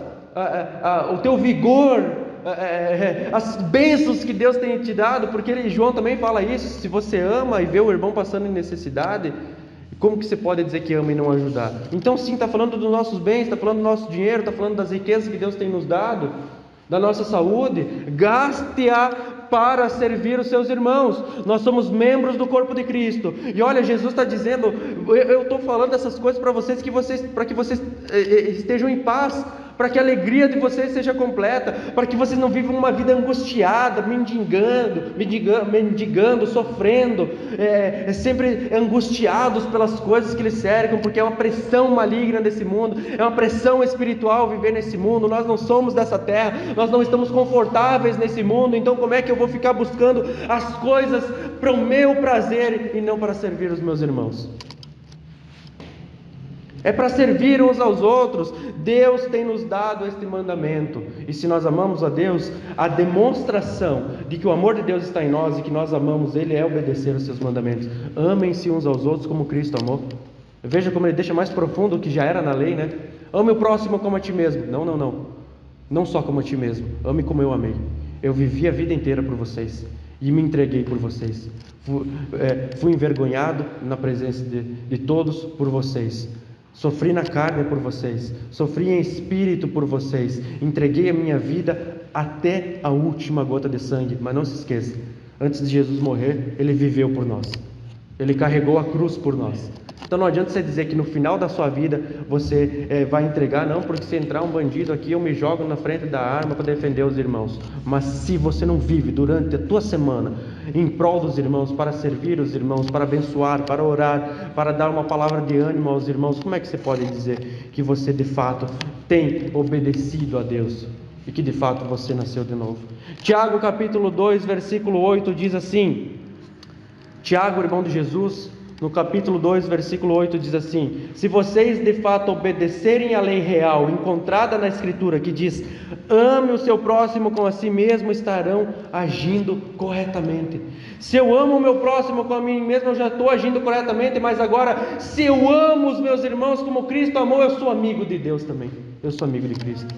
o teu vigor, as bênçãos que Deus tem te dado, porque João também fala isso. Se você ama e vê o irmão passando em necessidade, como que você pode dizer que ama e não ajudar? Então sim, está falando dos nossos bens, está falando do nosso dinheiro, está falando das riquezas que Deus tem nos dado, da nossa saúde. Gaste-a para servir os seus irmãos. Nós somos membros do corpo de Cristo. E olha, Jesus está dizendo, eu estou falando essas coisas para vocês, para que vocês estejam em paz, para que a alegria de vocês seja completa, para que vocês não vivam uma vida angustiada, mendigando, sofrendo, sempre angustiados pelas coisas que lhes cercam, porque é uma pressão maligna desse mundo, é uma pressão espiritual viver nesse mundo. Nós não somos dessa terra, nós não estamos confortáveis nesse mundo, então como é que eu vou ficar buscando as coisas para o meu prazer e não para servir os meus irmãos? É para servir uns aos outros. Deus tem nos dado este mandamento, e se nós amamos a Deus, a demonstração de que o amor de Deus está em nós e que nós amamos Ele é obedecer os seus mandamentos. Amem-se uns aos outros como Cristo amou. Veja como Ele deixa mais profundo o que já era na lei, né? Ame o próximo como a ti mesmo. Não só como a ti mesmo, ame como eu amei. Eu vivi a vida inteira por vocês e me entreguei por vocês. Fui envergonhado na presença de todos por vocês. Sofri na carne por vocês, sofri em espírito por vocês, entreguei a minha vida até a última gota de sangue. Mas não se esqueça, antes de Jesus morrer, Ele viveu por nós, Ele carregou a cruz por nós. Então não adianta você dizer que no final da sua vida você vai entregar, não, porque se entrar um bandido aqui eu me jogo na frente da arma para defender os irmãos. Mas se você não vive durante a tua semana em prol dos irmãos, para servir os irmãos, para abençoar, para orar, para dar uma palavra de ânimo aos irmãos, como é que você pode dizer que você de fato tem obedecido a Deus e que de fato você nasceu de novo? Tiago capítulo 2 versículo 8 diz assim, Tiago, irmão de Jesus, no capítulo 2, versículo 8 diz assim: se vocês de fato obedecerem à lei real encontrada na Escritura, que diz, ame o seu próximo como a si mesmo, estarão agindo corretamente. Se eu amo o meu próximo como a mim mesmo, eu já estou agindo corretamente. Mas agora, se eu amo os meus irmãos como Cristo amou, eu sou amigo de Deus também, eu sou amigo de Cristo.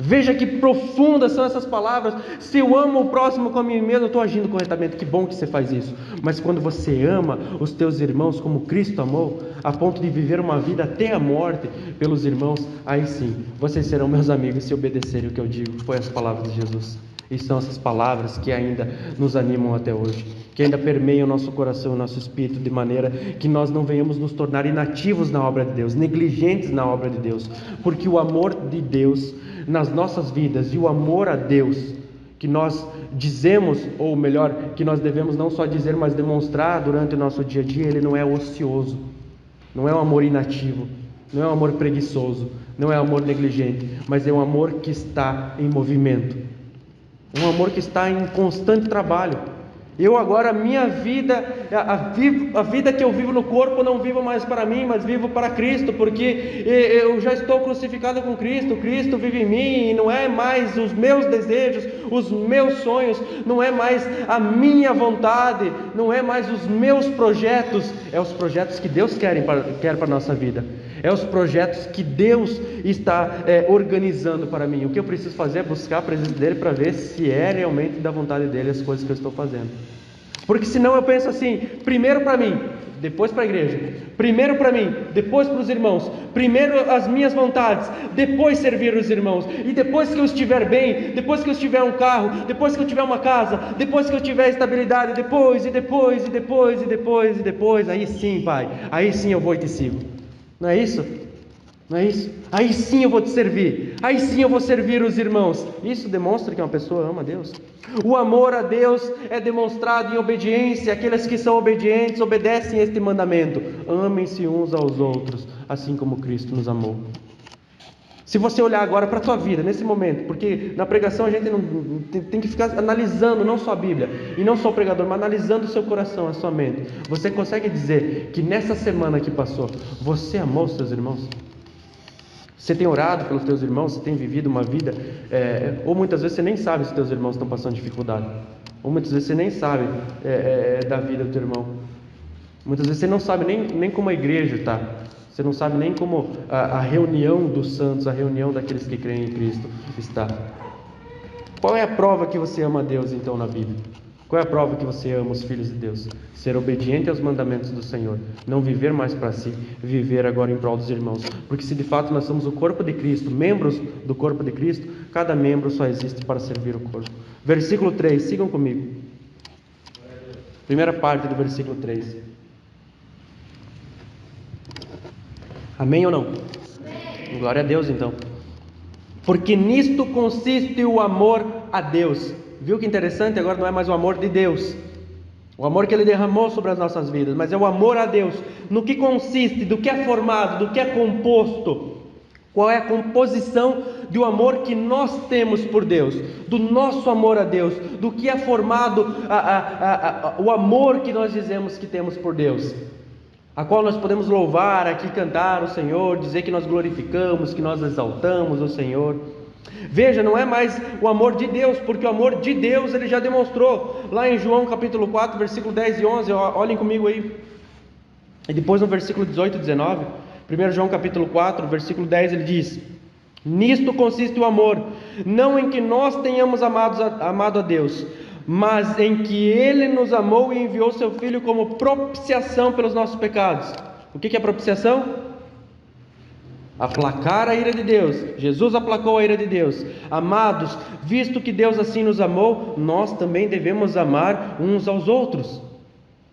Veja que profundas são essas palavras. Se eu amo o próximo como a mim mesmo, eu estou agindo corretamente. Que bom que você faz isso. Mas quando você ama os teus irmãos como Cristo amou, a ponto de viver uma vida até a morte pelos irmãos, aí sim, vocês serão meus amigos se obedecerem o que eu digo. Foi as palavras de Jesus. E são essas palavras que ainda nos animam até hoje, que ainda permeiam o nosso coração, o nosso espírito, de maneira que nós não venhamos nos tornar inativos na obra de Deus, negligentes na obra de Deus, porque o amor de Deus nas nossas vidas e o amor a Deus que nós dizemos, ou melhor, que nós devemos não só dizer, mas demonstrar durante o nosso dia a dia, ele não é ocioso, não é um amor inativo, não é um amor preguiçoso, não é um amor negligente, mas é um amor que está em movimento, um amor que está em constante trabalho. Eu agora, a minha vida, a vida que eu vivo no corpo, não vivo mais para mim, mas vivo para Cristo, porque eu já estou crucificado com Cristo, Cristo vive em mim, e não é mais os meus desejos, os meus sonhos, não é mais a minha vontade, não é mais os meus projetos, é os projetos que Deus quer para a nossa vida, é os projetos que Deus está organizando para mim. O que eu preciso fazer é buscar a presença dele para ver se é realmente da vontade dele as coisas que eu estou fazendo. Porque senão eu penso assim, primeiro para mim, depois para a igreja, primeiro para mim, depois para os irmãos, primeiro as minhas vontades, depois servir os irmãos, e depois que eu estiver bem, depois que eu tiver um carro, depois que eu tiver uma casa, depois que eu tiver estabilidade, depois, aí sim, Pai, aí sim eu vou e te sigo. Não é isso? Não é isso? Aí sim eu vou te servir, aí sim eu vou servir os irmãos. Isso demonstra que uma pessoa ama a Deus. O amor a Deus é demonstrado em obediência. Aqueles que são obedientes obedecem a este mandamento: amem-se uns aos outros, assim como Cristo nos amou. Se você olhar agora para a tua vida, nesse momento, porque na pregação a gente não tem que ficar analisando não só a Bíblia, e não só o pregador, mas analisando o seu coração, a sua mente. Você consegue dizer que nessa semana que passou, você amou os seus irmãos? Você tem orado pelos teus irmãos? Você tem vivido uma vida, ou muitas vezes você nem sabe se teus irmãos estão passando dificuldade, ou muitas vezes você nem sabe da vida do teu irmão, muitas vezes você não sabe nem como a igreja está, você não sabe nem como a reunião dos santos, a reunião daqueles que creem em Cristo está. Qual é a prova que você ama a Deus então na Bíblia? Qual é a prova que você ama os filhos de Deus? Ser obediente aos mandamentos do Senhor, não viver mais para si, viver agora em prol dos irmãos. Porque se de fato nós somos o corpo de Cristo, membros do corpo de Cristo, cada membro só existe para servir o corpo. Versículo 3, sigam comigo. Primeira parte do versículo 3. Amém ou não? Amém. Glória a Deus então. Porque nisto consiste o amor a Deus. Viu que interessante? Agora não é mais o amor de Deus, o amor que Ele derramou sobre as nossas vidas, mas é o amor a Deus. No que consiste, do que é formado, do que é composto, qual é a composição do amor que nós temos por Deus, do nosso amor a Deus, do que é formado o amor que nós dizemos que temos por Deus, a qual nós podemos louvar aqui, cantar o Senhor, dizer que nós glorificamos, que nós exaltamos o Senhor. Veja, não é mais o amor de Deus, porque o amor de Deus Ele já demonstrou lá em João capítulo 4, versículo 10 e 11, olhem comigo aí, e depois no versículo 18 e 19, 1 João capítulo 4, versículo 10, ele diz: nisto consiste o amor, não em que nós tenhamos amado a Deus, mas em que Ele nos amou e enviou seu Filho como propiciação pelos nossos pecados. O que é propiciação? Aplacar a ira de Deus. Jesus aplacou a ira de Deus. Amados, visto que Deus assim nos amou, nós também devemos amar uns aos outros.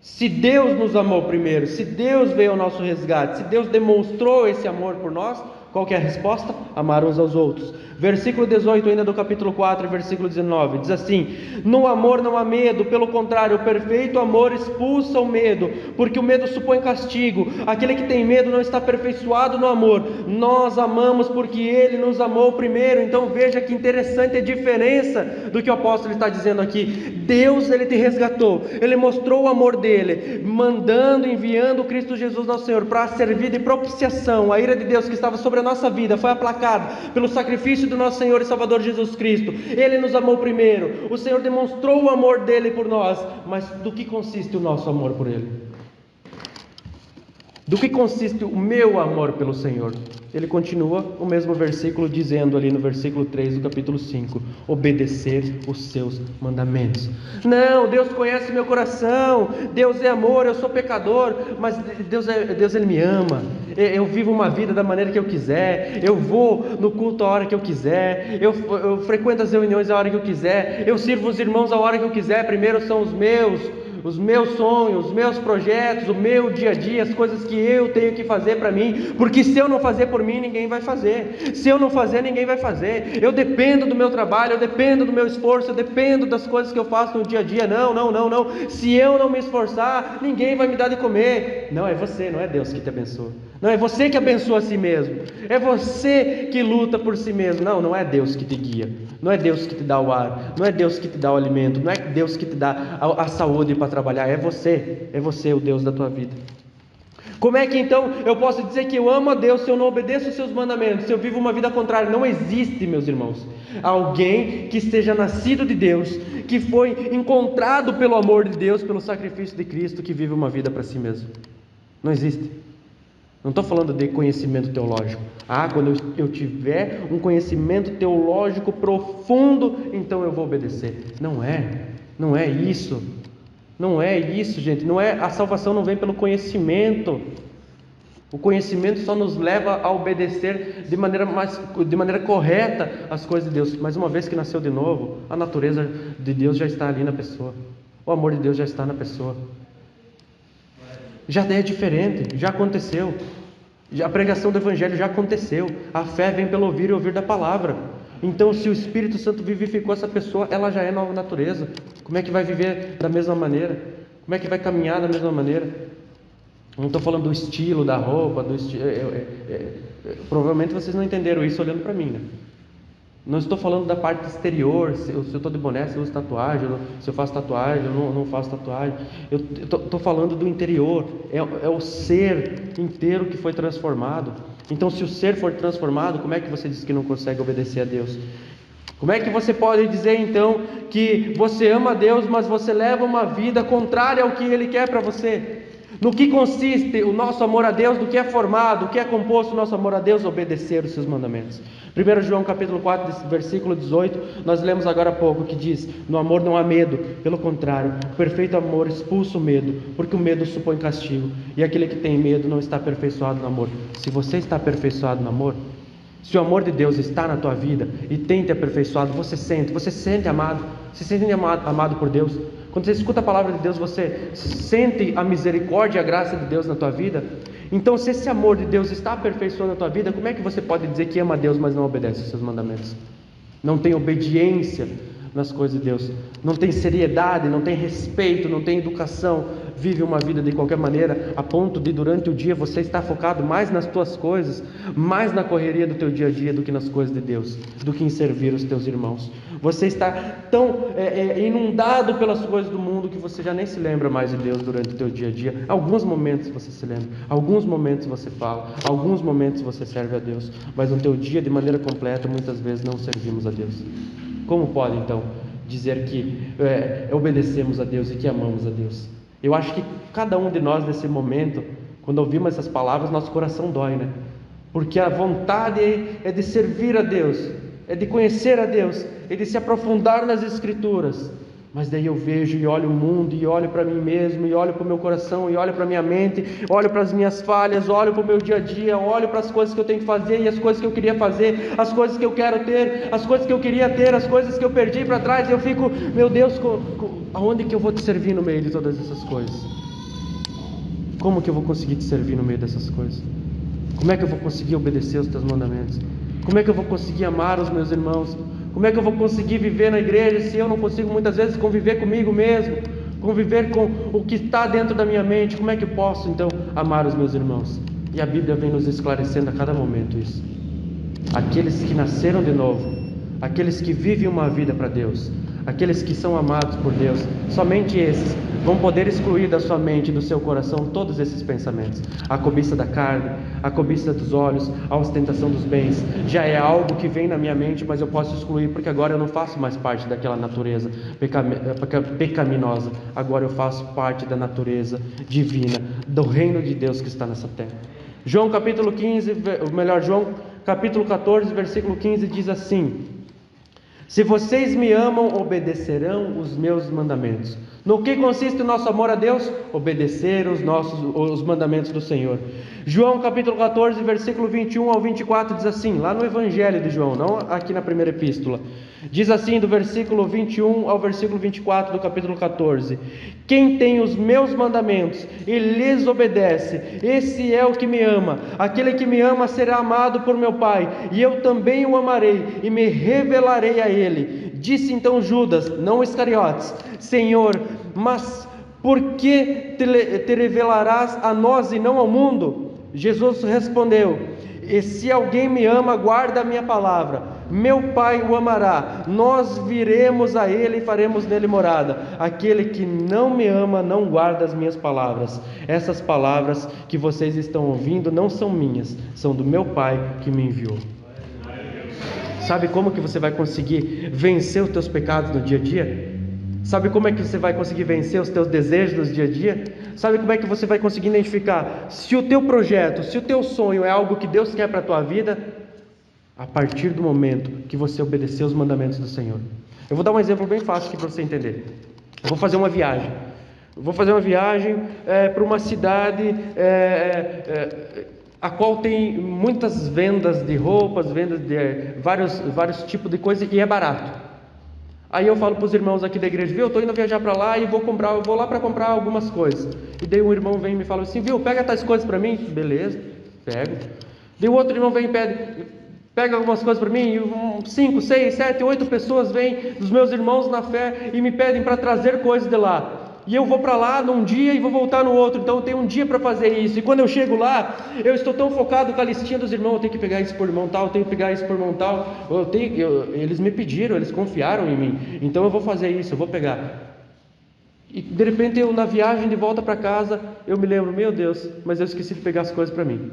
Se Deus nos amou primeiro, se Deus veio ao nosso resgate, se Deus demonstrou esse amor por nós, qual que é a resposta? Amar uns aos outros. Versículo 18 ainda do capítulo 4, versículo 19, diz assim: no amor não há medo, pelo contrário, o perfeito amor expulsa o medo, porque o medo supõe castigo. Aquele que tem medo não está aperfeiçoado no amor. Nós amamos porque Ele nos amou primeiro. Então veja que interessante a diferença do que o apóstolo está dizendo aqui. Deus, Ele te resgatou, Ele mostrou o amor dele, enviando Cristo Jesus nosso Senhor para servir de propiciação. A ira de Deus que estava sobre a nossa vida foi aplacada pelo sacrifício do nosso Senhor e Salvador Jesus Cristo. Ele nos amou primeiro, o Senhor demonstrou o amor dele por nós. Mas do que consiste o nosso amor por Ele? Do que consiste o meu amor pelo Senhor? Ele continua o mesmo versículo dizendo ali no versículo 3 do capítulo 5: obedecer os seus mandamentos. Não, Deus conhece meu coração, Deus é amor, eu sou pecador, mas Deus Ele me ama, eu vivo uma vida da maneira que eu quiser, eu vou no culto a hora que eu quiser, eu frequento as reuniões a hora que eu quiser, eu sirvo os irmãos a hora que eu quiser. Primeiro são os meus sonhos, os meus projetos, o meu dia a dia, as coisas que eu tenho que fazer para mim, porque se eu não fazer por mim, ninguém vai fazer. Se eu não fazer, ninguém vai fazer. Eu dependo do meu trabalho, eu dependo do meu esforço, eu dependo das coisas que eu faço no dia a dia. Não. Se eu não me esforçar, ninguém vai me dar de comer. Não, é você, não é Deus que te abençoa. Não, é você que abençoa a si mesmo. É você que luta por si mesmo. Não é Deus que te guia. Não é Deus que te dá o ar. Não é Deus que te dá o alimento. Não é Deus que te dá a saúde para trabalhar. É você o Deus da tua vida. Como é que então eu posso dizer que eu amo a Deus se eu não obedeço os seus mandamentos, se eu vivo uma vida contrária? Não existe, meus irmãos, alguém que esteja nascido de Deus, que foi encontrado pelo amor de Deus, pelo sacrifício de Cristo, que vive uma vida para si mesmo. Não existe. Não estou falando de conhecimento teológico. Quando eu tiver um conhecimento teológico profundo, então eu vou obedecer. Não é isso. Não é isso, gente. A salvação não vem pelo conhecimento. O conhecimento só nos leva a obedecer de maneira correta as coisas de Deus. Mas uma vez que nasceu de novo, a natureza de Deus já está ali na pessoa. O amor de Deus já está na pessoa. Já é diferente, já aconteceu. A pregação do Evangelho já aconteceu. A fé vem pelo ouvir e ouvir da palavra. Então, se o Espírito Santo vivificou essa pessoa, ela já é nova natureza. Como é que vai viver da mesma maneira? Como é que vai caminhar da mesma maneira? Não estou falando do estilo, da roupa, provavelmente vocês não entenderam isso olhando para mim, né? Não estou falando da parte exterior, se eu estou de boné, se eu uso tatuagem, se eu faço tatuagem, eu não faço tatuagem. Eu estou falando do interior, é o ser inteiro que foi transformado. Então, se o ser for transformado, como é que você diz que não consegue obedecer a Deus? Como é que você pode dizer então que você ama a Deus, mas você leva uma vida contrária ao que Ele quer para você? No que consiste o nosso amor a Deus, do que é formado, o que é composto o nosso amor a Deus? Obedecer os seus mandamentos. 1 João capítulo 4, versículo 18, nós lemos agora há pouco, que diz: no amor não há medo, pelo contrário, o perfeito amor expulsa o medo, porque o medo supõe castigo, e aquele que tem medo não está aperfeiçoado no amor. Se você está aperfeiçoado no amor, se o amor de Deus está na tua vida e tem te aperfeiçoado, você sente amado, você se sente amado por Deus. Quando você escuta a palavra de Deus, você sente a misericórdia e a graça de Deus na tua vida. Então, se esse amor de Deus está aperfeiçoando na tua vida, como é que você pode dizer que ama a Deus, mas não obedece aos seus mandamentos? Não tem obediência nas coisas de Deus, não tem seriedade, não tem respeito, não tem educação, vive uma vida de qualquer maneira, a ponto de durante o dia você estar focado mais nas tuas coisas, mais na correria do teu dia a dia do que nas coisas de Deus, do que em servir os teus irmãos. Você está tão inundado pelas coisas do mundo que você já nem se lembra mais de Deus durante o teu dia a dia. Alguns momentos você se lembra, alguns momentos você fala, alguns momentos você serve a Deus, mas no teu dia de maneira completa muitas vezes não servimos a Deus. Como pode então dizer que obedecemos a Deus e que amamos a Deus? Eu acho que cada um de nós nesse momento, quando ouvimos essas palavras, nosso coração dói, né? Porque a vontade é de servir a Deus, é de conhecer a Deus, é de se aprofundar nas Escrituras. Mas daí eu vejo e olho o mundo, e olho para mim mesmo, e olho para o meu coração, e olho para a minha mente, olho para as minhas falhas, olho para o meu dia a dia, olho para as coisas que eu tenho que fazer, e as coisas que eu queria fazer, as coisas que eu quero ter, as coisas que eu queria ter, as coisas que eu perdi para trás, e eu fico, meu Deus, aonde que eu vou te servir no meio de todas essas coisas? Como que eu vou conseguir te servir no meio dessas coisas? Como é que eu vou conseguir obedecer os teus mandamentos? Como é que eu vou conseguir amar os meus irmãos? Como é que eu vou conseguir viver na igreja se eu não consigo muitas vezes conviver comigo mesmo, conviver com o que está dentro da minha mente? Como é que eu posso então amar os meus irmãos? E a Bíblia vem nos esclarecendo a cada momento isso. Aqueles que nasceram de novo, aqueles que vivem uma vida para Deus, aqueles que são amados por Deus, somente esses vão poder excluir da sua mente e do seu coração todos esses pensamentos. A cobiça da carne, a cobiça dos olhos, a ostentação dos bens, já é algo que vem na minha mente, mas eu posso excluir, porque agora eu não faço mais parte daquela natureza pecaminosa. Agora eu faço parte da natureza divina, do reino de Deus que está nessa terra. João capítulo 14, versículo 15 diz assim: se vocês me amam, obedecerão os meus mandamentos. No que consiste o nosso amor a Deus? Obedecer os mandamentos do Senhor. João capítulo 14, versículo 21 ao 24 diz assim, lá no Evangelho de João, não aqui na primeira epístola. Diz assim, do versículo 21 ao versículo 24 do capítulo 14: quem tem os meus mandamentos e lhes obedece, esse é o que me ama. Aquele que me ama será amado por meu Pai, e eu também o amarei e me revelarei a ele. Disse então Judas, não Iscariotes: Senhor, mas por que te revelarás a nós e não ao mundo? Jesus respondeu: E se alguém me ama, guarda a minha palavra. Meu Pai o amará. Nós viremos a ele e faremos nele morada. Aquele que não me ama, não guarda as minhas palavras. Essas palavras que vocês estão ouvindo não são minhas, são do meu Pai que me enviou. Sabe como que você vai conseguir vencer os teus pecados no dia a dia? Sabe como é que você vai conseguir vencer os teus desejos no dia a dia? Sabe como é que você vai conseguir identificar se o teu projeto, se o teu sonho é algo que Deus quer para a tua vida? A partir do momento que você obedecer os mandamentos do Senhor. Eu vou dar um exemplo bem fácil aqui para você entender. Eu vou fazer uma viagem. Para uma cidade a qual tem muitas vendas de roupas, vendas de vários tipos de coisa e é barato. Aí eu falo para os irmãos aqui da igreja, viu, eu estou indo viajar para lá e eu vou lá para comprar algumas coisas. E daí um irmão vem e me fala assim, viu, pega tais coisas para mim. Beleza, pego. Daí o outro irmão vem e pega algumas coisas para mim. E 5, 6, 7, 8 pessoas vêm dos meus irmãos na fé e me pedem para trazer coisas de lá. E eu vou para lá num dia e vou voltar no outro. Então eu tenho um dia para fazer isso. E quando eu chego lá, eu estou tão focado com a listinha dos irmãos. Eu tenho que pegar isso por irmão tal, eu tenho que pegar isso por irmão tal. Eles me pediram, eles confiaram em mim. Então eu vou fazer isso, eu vou pegar. E de repente eu na viagem de volta para casa, eu me lembro, meu Deus, mas eu esqueci de pegar as coisas para mim.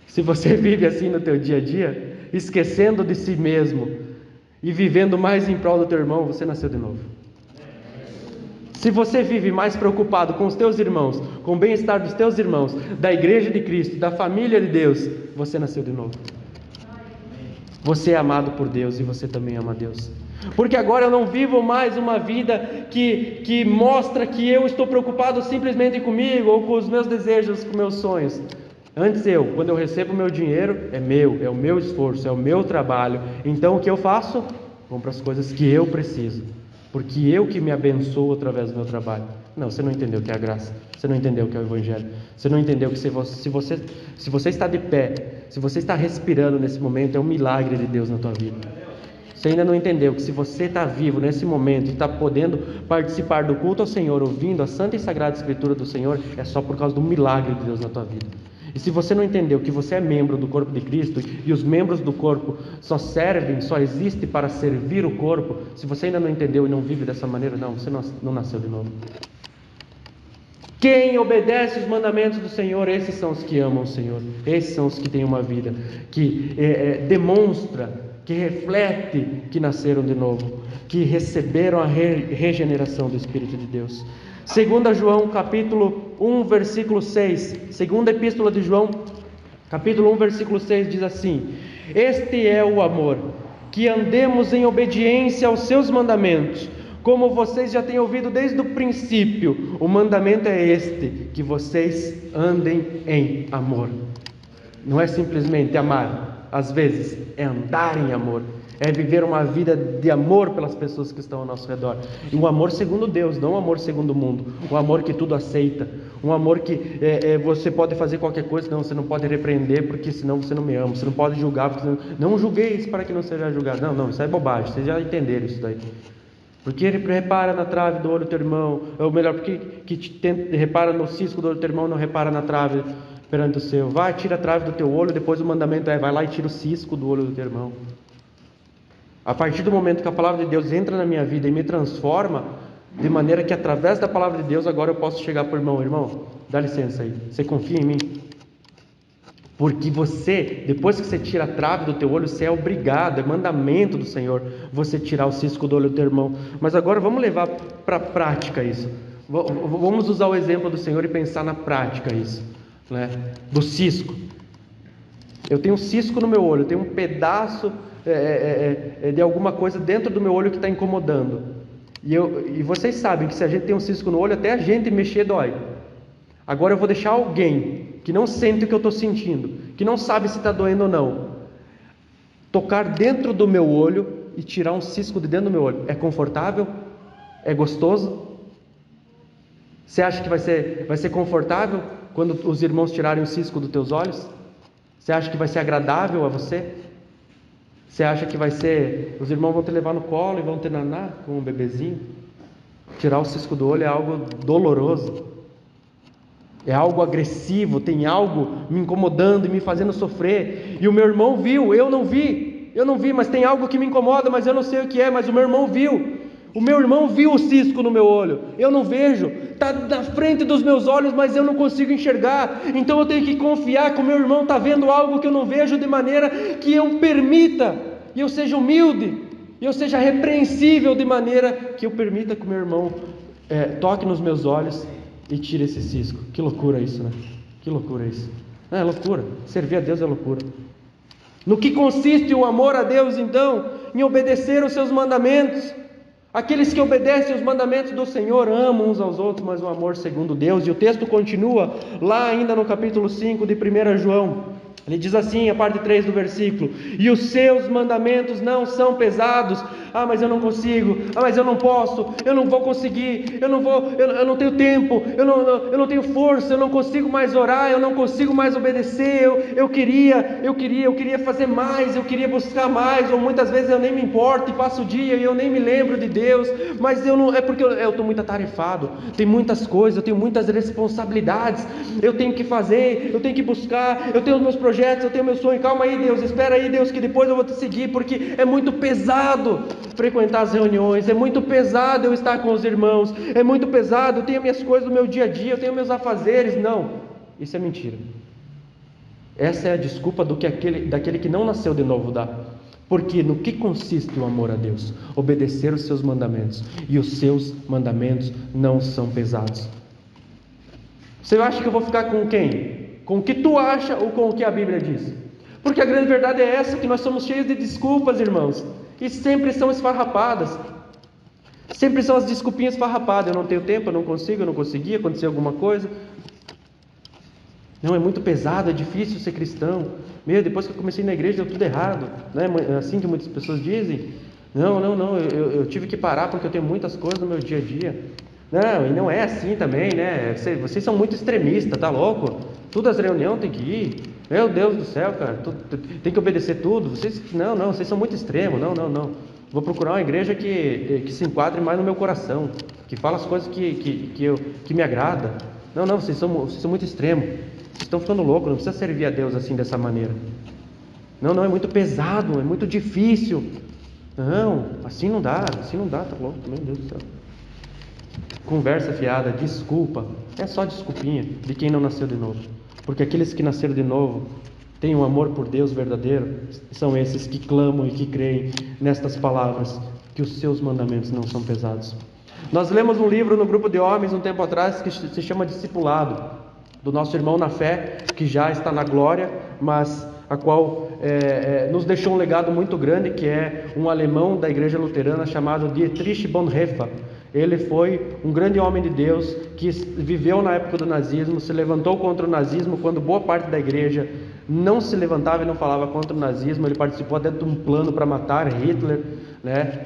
Se você vive assim no teu dia a dia, esquecendo de si mesmo e vivendo mais em prol do teu irmão, você nasceu de novo. Se você vive mais preocupado com os teus irmãos, com o bem-estar dos teus irmãos, da igreja de Cristo, da família de Deus, você nasceu de novo. Você é amado por Deus e você também ama Deus. Porque agora eu não vivo mais uma vida que mostra que eu estou preocupado simplesmente comigo, ou com os meus desejos, com meus sonhos. Antes quando eu recebo o meu dinheiro, é o meu esforço, é o meu trabalho. Então o que eu faço? Compro as coisas que eu preciso. Porque eu que me abençoo através do meu trabalho. Não, você não entendeu o que é a graça. Você não entendeu o que é o Evangelho. Você não entendeu que se você está de pé, se você está respirando nesse momento, é um milagre de Deus na tua vida. Você ainda não entendeu que se você está vivo nesse momento e está podendo participar do culto ao Senhor, ouvindo a Santa e Sagrada Escritura do Senhor, é só por causa do milagre de Deus na tua vida. E se você não entendeu que você é membro do corpo de Cristo e os membros do corpo só existem para servir o corpo, se você ainda não entendeu e não vive dessa maneira, não, você não nasceu de novo. Quem obedece os mandamentos do Senhor, esses são os que amam o Senhor, esses são os que têm uma vida que demonstra, que reflete que nasceram de novo, que receberam a regeneração do Espírito de Deus. 2 João capítulo 1 versículo 6, segunda epístola de João capítulo 1 versículo 6 diz assim: este é o amor, que andemos em obediência aos seus mandamentos, como vocês já têm ouvido desde o princípio. O mandamento é este, que vocês andem em amor. Não é simplesmente amar, às vezes é andar em amor, é viver uma vida de amor pelas pessoas que estão ao nosso redor. E um amor segundo Deus, não um amor segundo o mundo. Um amor que tudo aceita. Um amor que você pode fazer qualquer coisa, não, você não pode repreender, porque senão você não me ama. Você não pode julgar, porque não julgueis para que não seja julgado. Não, isso é bobagem, vocês já entenderam isso daí. Porque ele repara na trave do olho do teu irmão, ou melhor, porque repara no cisco do olho do teu irmão, não repara na trave perante o seu. Vai, tira a trave do teu olho, depois o mandamento vai lá e tira o cisco do olho do teu irmão. A partir do momento que a palavra de Deus entra na minha vida e me transforma, de maneira que através da palavra de Deus agora eu posso chegar para o irmão, dá licença aí, você confia em mim? Porque você, depois que você tira a trave do teu olho, você é obrigado, é mandamento do Senhor, você tirar o cisco do olho do teu irmão. Mas agora vamos levar para a prática isso. Vamos usar o exemplo do Senhor e pensar na prática isso, né? Do cisco. Eu tenho um cisco no meu olho, eu tenho um pedaço de alguma coisa dentro do meu olho que está incomodando. E vocês sabem que se a gente tem um cisco no olho, até a gente mexer dói. Agora eu vou deixar alguém que não sente o que eu estou sentindo, que não sabe se está doendo ou não, tocar dentro do meu olho e tirar um cisco de dentro do meu olho. É confortável? É gostoso? Você acha que vai ser confortável quando os irmãos tirarem o cisco dos teus olhos? Você acha que vai ser agradável a você? Você acha que os irmãos vão te levar no colo e vão te nanar com um bebezinho? Tirar o cisco do olho é algo doloroso. é algo agressivo, tem algo me incomodando e me fazendo sofrer. E o meu irmão viu, eu não vi, mas tem algo que me incomoda, mas eu não sei o que é, mas o meu irmão viu. O meu irmão viu o cisco no meu olho, eu não vejo, está na frente dos meus olhos, mas eu não consigo enxergar. Então eu tenho que confiar que o meu irmão está vendo algo que eu não vejo, de maneira que eu permita, e eu seja humilde, e eu seja repreensível, de maneira que eu permita que o meu irmão toque nos meus olhos e tire esse cisco. Que loucura isso, né? Que loucura isso. Não, é loucura, servir a Deus é loucura. No que consiste o amor a Deus, então? Em obedecer os seus mandamentos. Aqueles que obedecem os mandamentos do Senhor amam uns aos outros, mas o amor segundo Deus. E o texto continua lá ainda no capítulo 5 de 1 João. Ele diz assim, a parte 3 do versículo: e os seus mandamentos não são pesados. Ah, mas eu não consigo, mas eu não posso, eu não vou conseguir, eu não tenho tempo, eu não tenho força, eu não consigo mais orar, eu não consigo mais obedecer, eu queria fazer mais, eu queria buscar mais, ou muitas vezes eu nem me importo e passo o dia e eu nem me lembro de Deus, mas é porque eu estou muito atarefado, tem muitas coisas, eu tenho muitas responsabilidades, eu tenho que fazer, eu tenho que buscar, eu tenho os meus projetos, eu tenho meu sonho. Calma aí, Deus, espera aí, Deus, que depois eu vou te seguir, porque é muito pesado frequentar as reuniões, é muito pesado eu estar com os irmãos, é muito pesado, eu tenho minhas coisas do meu dia a dia, eu tenho meus afazeres. Não, isso é mentira. Essa é a desculpa daquele que não nasceu de novo dá. Porque no que consiste o amor a Deus? Obedecer os seus mandamentos, e os seus mandamentos não são pesados. Você acha que eu vou ficar com quem? Com o que tu acha ou com o que a Bíblia diz? Porque a grande verdade é essa, que nós somos cheios de desculpas, irmãos, e sempre são esfarrapadas, sempre são as desculpinhas esfarrapadas. Eu não tenho tempo, eu não consigo, eu não consegui, aconteceu alguma coisa. Não, é muito pesado, é difícil ser cristão. Depois que eu comecei na igreja deu tudo errado, não é assim que muitas pessoas dizem? Não, eu tive que parar porque eu tenho muitas coisas no meu dia a dia. Não, e não é assim também, né? Vocês são muito extremistas, tá louco? Todas as reuniões tem que ir. Meu Deus do céu, cara, tem que obedecer tudo. Vocês são muito extremos. Não. Vou procurar uma igreja que se enquadre mais no meu coração, que fala as coisas que me agrada. Não, vocês são muito extremos. Vocês estão ficando loucos, não precisa servir a Deus assim, dessa maneira. Não, é muito pesado, é muito difícil. Não, assim não dá, tá louco, meu Deus do céu. Conversa fiada, desculpa, é só desculpinha de quem não nasceu de novo. Porque aqueles que nasceram de novo, têm um amor por Deus verdadeiro, são esses que clamam e que creem nestas palavras, que os seus mandamentos não são pesados. Nós lemos um livro no grupo de homens um tempo atrás que se chama Discipulado, do nosso irmão na fé, que já está na glória, mas a qual nos deixou um legado muito grande, que é um alemão da igreja luterana chamado Dietrich Bonhoeffer. Ele foi um grande homem de Deus que viveu na época do nazismo, se levantou contra o nazismo quando boa parte da igreja não se levantava e não falava contra o nazismo. Ele participou até de um plano para matar Hitler, né?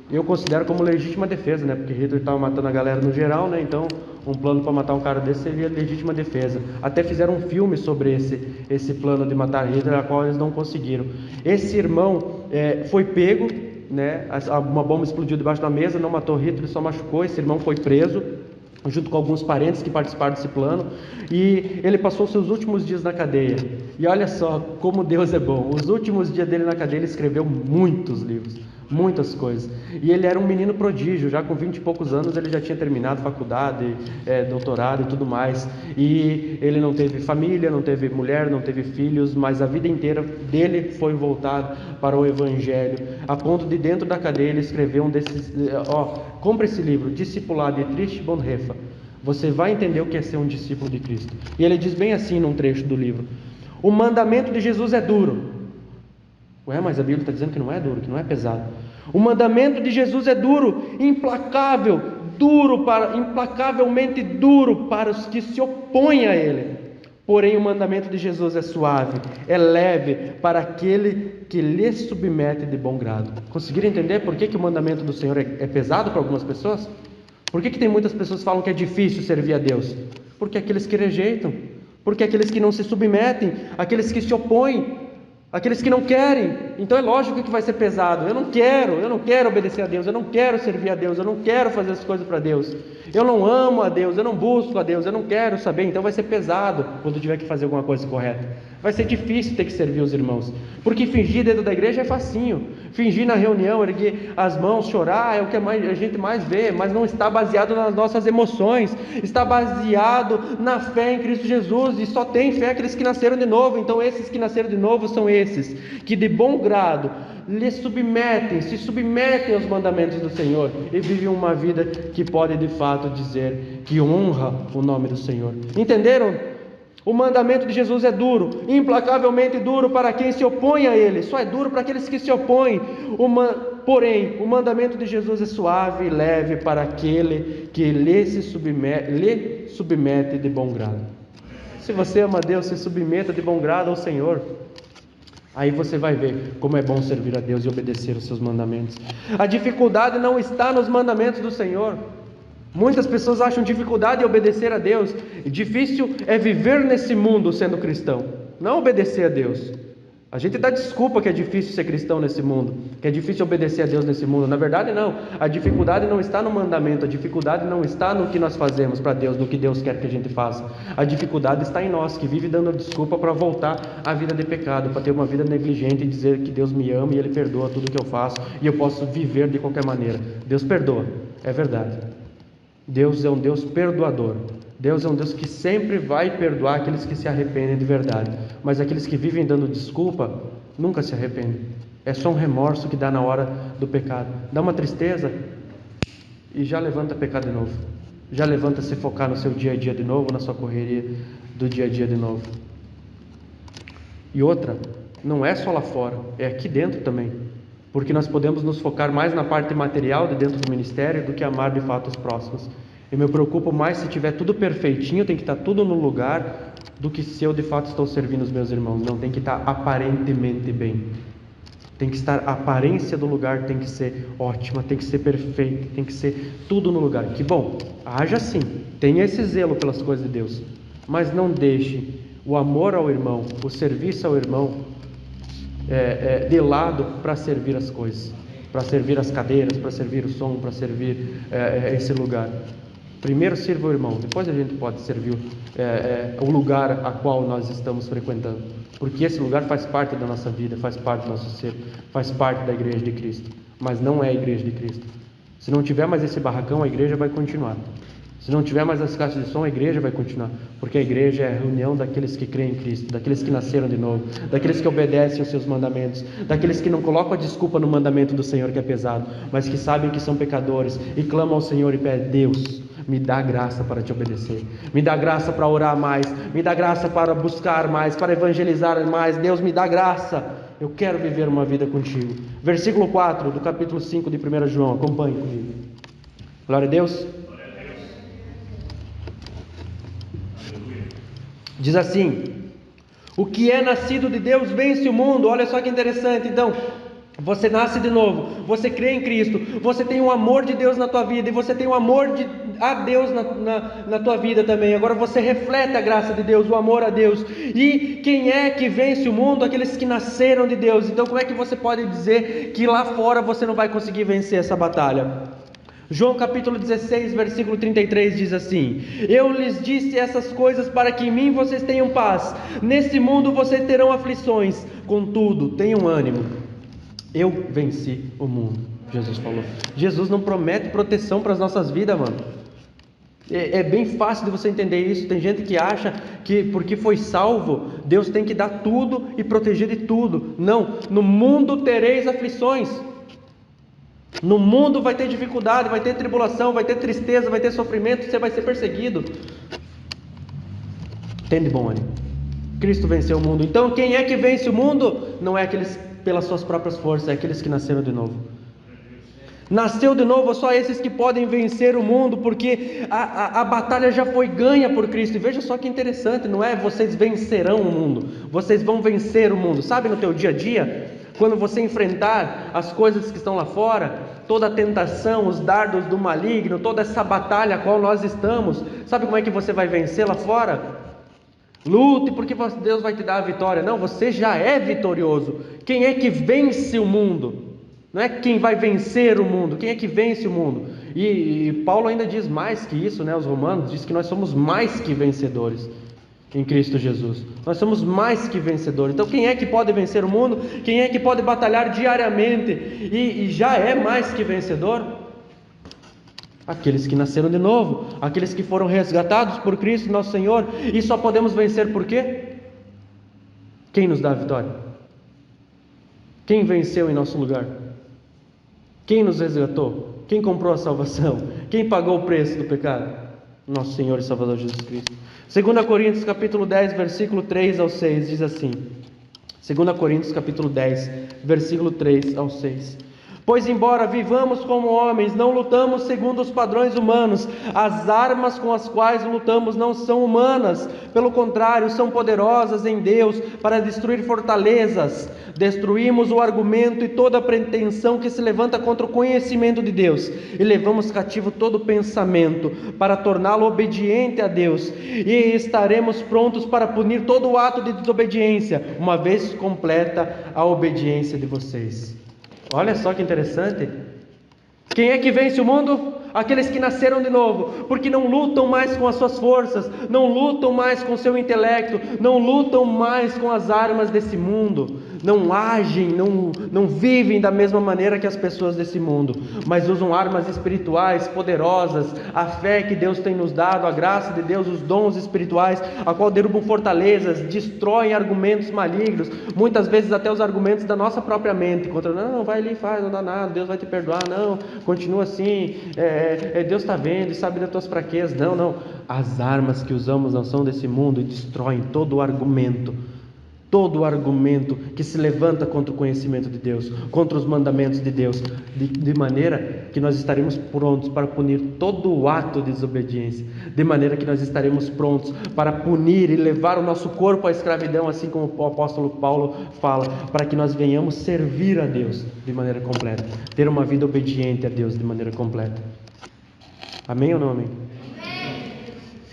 Eu considero como legítima defesa, né? Porque Hitler estava matando a galera no geral, né? Então um plano para matar um cara desse seria legítima defesa. Até fizeram um filme sobre esse plano de matar Hitler, a qual eles não conseguiram. Esse irmão foi pego, né? Uma bomba explodiu debaixo da mesa, não matou Hitler, só machucou. Esse irmão foi preso, junto com alguns parentes que participaram desse plano, e ele passou seus últimos dias na cadeia. E olha só como Deus é bom. Os últimos dias dele na cadeia, ele escreveu muitos livros, muitas coisas. E ele era um menino prodígio, já com 20 e poucos anos ele já tinha terminado faculdade, doutorado e tudo mais. E ele não teve família, não teve mulher, não teve filhos, mas a vida inteira dele foi voltada para o Evangelho, a ponto de dentro da cadeia ele escreveu um desses... compra esse livro, Discipulado, de Dietrich Bonhoeffer. Você vai entender o que é ser um discípulo de Cristo. E ele diz bem assim num trecho do livro: o mandamento de Jesus é duro. Mas a Bíblia está dizendo que não é duro, que não é pesado. O mandamento de Jesus é duro, implacável, implacavelmente duro para os que se opõem a Ele. Porém o mandamento de Jesus é suave, é leve para aquele que lhe submete de bom grado. Conseguiram entender por que o mandamento do Senhor é pesado para algumas pessoas? Por que tem muitas pessoas que falam que é difícil servir a Deus? Porque aqueles que rejeitam, porque aqueles que não se submetem, aqueles que se opõem, Aqueles que não querem, então é lógico que vai ser pesado. Eu não quero obedecer a Deus, eu não quero servir a Deus, eu não quero fazer as coisas para Deus, eu não amo a Deus, eu não busco a Deus, eu não quero saber. Então vai ser pesado quando tiver que fazer alguma coisa correta. Vai ser difícil ter que servir os irmãos, porque fingir dentro da igreja é facinho. Fingir na reunião, erguer as mãos, chorar, é o que a gente mais vê, mas não está baseado nas nossas emoções, está baseado na fé em Cristo Jesus, e só tem fé aqueles que nasceram de novo. Então esses que nasceram de novo são esses que de bom grado se submetem aos mandamentos do Senhor e vivem uma vida que pode de fato dizer que honra o nome do Senhor. Entenderam? O mandamento de Jesus é duro, implacavelmente duro para quem se opõe a ele. Só é duro para aqueles que se opõem. Porém, o mandamento de Jesus é suave e leve para aquele que lhe submete de bom grado. Se você ama a Deus, se submeta de bom grado ao Senhor. Aí você vai ver como é bom servir a Deus e obedecer os seus mandamentos. A dificuldade não está nos mandamentos do Senhor. Muitas pessoas acham dificuldade em obedecer a Deus. Difícil é viver nesse mundo sendo cristão, não obedecer a Deus. A gente dá desculpa que é difícil ser cristão nesse mundo, que é difícil obedecer a Deus nesse mundo. Na verdade não, a dificuldade não está no mandamento, a dificuldade não está no que nós fazemos para Deus, no que Deus quer que a gente faça. A dificuldade está em nós, que vive dando desculpa para voltar à vida de pecado, para ter uma vida negligente e dizer que Deus me ama e Ele perdoa tudo que eu faço e eu posso viver de qualquer maneira. Deus perdoa, é verdade. Deus é um Deus perdoador. Deus é um Deus que sempre vai perdoar aqueles que se arrependem de verdade. Mas aqueles que vivem dando desculpa, nunca se arrependem. É só um remorso que dá na hora do pecado. Dá uma tristeza e já levanta a pecar de novo. Já levanta a se focar no seu dia a dia de novo, na sua correria do dia a dia de novo. E outra, não é só lá fora, é aqui dentro também. Porque nós podemos nos focar mais na parte material de dentro do ministério do que amar de fato os próximos. Eu me preocupo mais se tiver tudo perfeitinho, tem que estar tudo no lugar, do que se eu de fato estou servindo os meus irmãos. Não, tem que estar aparentemente bem. Tem que estar, a aparência do lugar tem que ser ótima, tem que ser perfeita, tem que ser tudo no lugar. Que bom, haja sim, tenha esse zelo pelas coisas de Deus, mas não deixe o amor ao irmão, o serviço ao irmão de lado para servir as coisas, para servir as cadeiras, para servir o som, para servir esse lugar. Primeiro sirva o irmão, depois a gente pode servir o lugar a qual nós estamos frequentando, porque esse lugar faz parte da nossa vida, faz parte do nosso ser, faz parte da igreja de Cristo, mas não é a igreja de Cristo. Se não tiver mais esse barracão, a igreja vai continuar. Se não tiver mais as caixas de som, a igreja vai continuar, porque a igreja é a reunião daqueles que creem em Cristo, daqueles que nasceram de novo, daqueles que obedecem aos seus mandamentos, daqueles que não colocam a desculpa no mandamento do Senhor que é pesado, mas que sabem que são pecadores e clamam ao Senhor e pedem: Deus, me dá graça para te obedecer, me dá graça para orar mais, me dá graça para buscar mais, para evangelizar mais. Deus, me dá graça, eu quero viver uma vida contigo. Versículo 4 do capítulo 5 de 1 João, acompanhe comigo. Glória a Deus. Diz assim: o que é nascido de Deus vence o mundo. Olha só que interessante. Então, você nasce de novo, você crê em Cristo, você tem o amor de Deus na tua vida, e você tem o amor a Deus na tua vida também. Agora você reflete a graça de Deus, o amor a Deus. E quem é que vence o mundo? Aqueles que nasceram de Deus. Então como é que você pode dizer que lá fora você não vai conseguir vencer essa batalha? João capítulo 16, versículo 33 diz assim: eu lhes disse essas coisas para que em mim vocês tenham paz. Nesse mundo vocês terão aflições, contudo tenham ânimo, eu venci o mundo. Jesus falou. Jesus não promete proteção para as nossas vidas, mano. É bem fácil de você entender isso. Tem gente que acha que porque foi salvo, Deus tem que dar tudo e proteger de tudo. Não, no mundo tereis aflições. No mundo vai ter dificuldade, vai ter tribulação, vai ter tristeza, vai ter sofrimento, você vai ser perseguido. Tende bom ânimo. Cristo venceu o mundo. Então quem é que vence o mundo? Não é aqueles pelas suas próprias forças, é aqueles que nasceram de novo. Nasceu de novo, só esses que podem vencer o mundo, porque a batalha já foi ganha por Cristo. E veja só que interessante, não é vocês vencerão o mundo, vocês vão vencer o mundo. Sabe, no teu dia a dia, quando você enfrentar as coisas que estão lá fora, toda a tentação, os dardos do maligno, toda essa batalha a qual nós estamos, sabe como é que você vai vencer lá fora? Lute porque Deus vai te dar a vitória. Não, você já é vitorioso. Quem é que vence o mundo? Não é quem vai vencer o mundo. Quem é que vence o mundo? E Paulo ainda diz mais que isso, né? Os Romanos diz que nós somos mais que vencedores em Cristo Jesus. Nós somos mais que vencedores. Então quem é que pode vencer o mundo? Quem é que pode batalhar diariamente e já é mais que vencedor? Aqueles que nasceram de novo, aqueles que foram resgatados por Cristo nosso Senhor. E só podemos vencer por quê? Quem nos dá a vitória? Quem venceu em nosso lugar? Quem nos resgatou? Quem comprou a salvação? Quem pagou o preço do pecado? Nosso Senhor e Salvador Jesus Cristo. 2 Coríntios capítulo 10, versículo 3 ao 6 diz assim. 2 Coríntios capítulo 10, versículo 3 ao 6. Pois embora vivamos como homens, não lutamos segundo os padrões humanos. As armas com as quais lutamos não são humanas, pelo contrário, são poderosas em Deus para destruir fortalezas. Destruímos o argumento e toda a pretensão que se levanta contra o conhecimento de Deus, e levamos cativo todo pensamento para torná-lo obediente a Deus, e estaremos prontos para punir todo o ato de desobediência, uma vez completa a obediência de vocês. Olha só que interessante. Quem é que vence o mundo? Aqueles que nasceram de novo, porque não lutam mais com as suas forças, não lutam mais com o seu intelecto, não lutam mais com as armas desse mundo, não agem, não vivem da mesma maneira que as pessoas desse mundo, mas usam armas espirituais poderosas, a fé que Deus tem nos dado, a graça de Deus, os dons espirituais, a qual derrubam fortalezas, destroem argumentos malignos, muitas vezes até os argumentos da nossa própria mente, contra, não, vai ali e faz, não dá nada, Deus vai te perdoar, não, continua assim, Deus está vendo e sabe das tuas fraquezas. Não, as armas que usamos não são desse mundo e destroem todo o argumento que se levanta contra o conhecimento de Deus, contra os mandamentos de Deus, de maneira que nós estaremos prontos para punir todo o ato de desobediência, de maneira que nós estaremos prontos para punir e levar o nosso corpo à escravidão, assim como o apóstolo Paulo fala, para que nós venhamos servir a Deus de maneira completa, ter uma vida obediente a Deus de maneira completa. Amém ou não amém?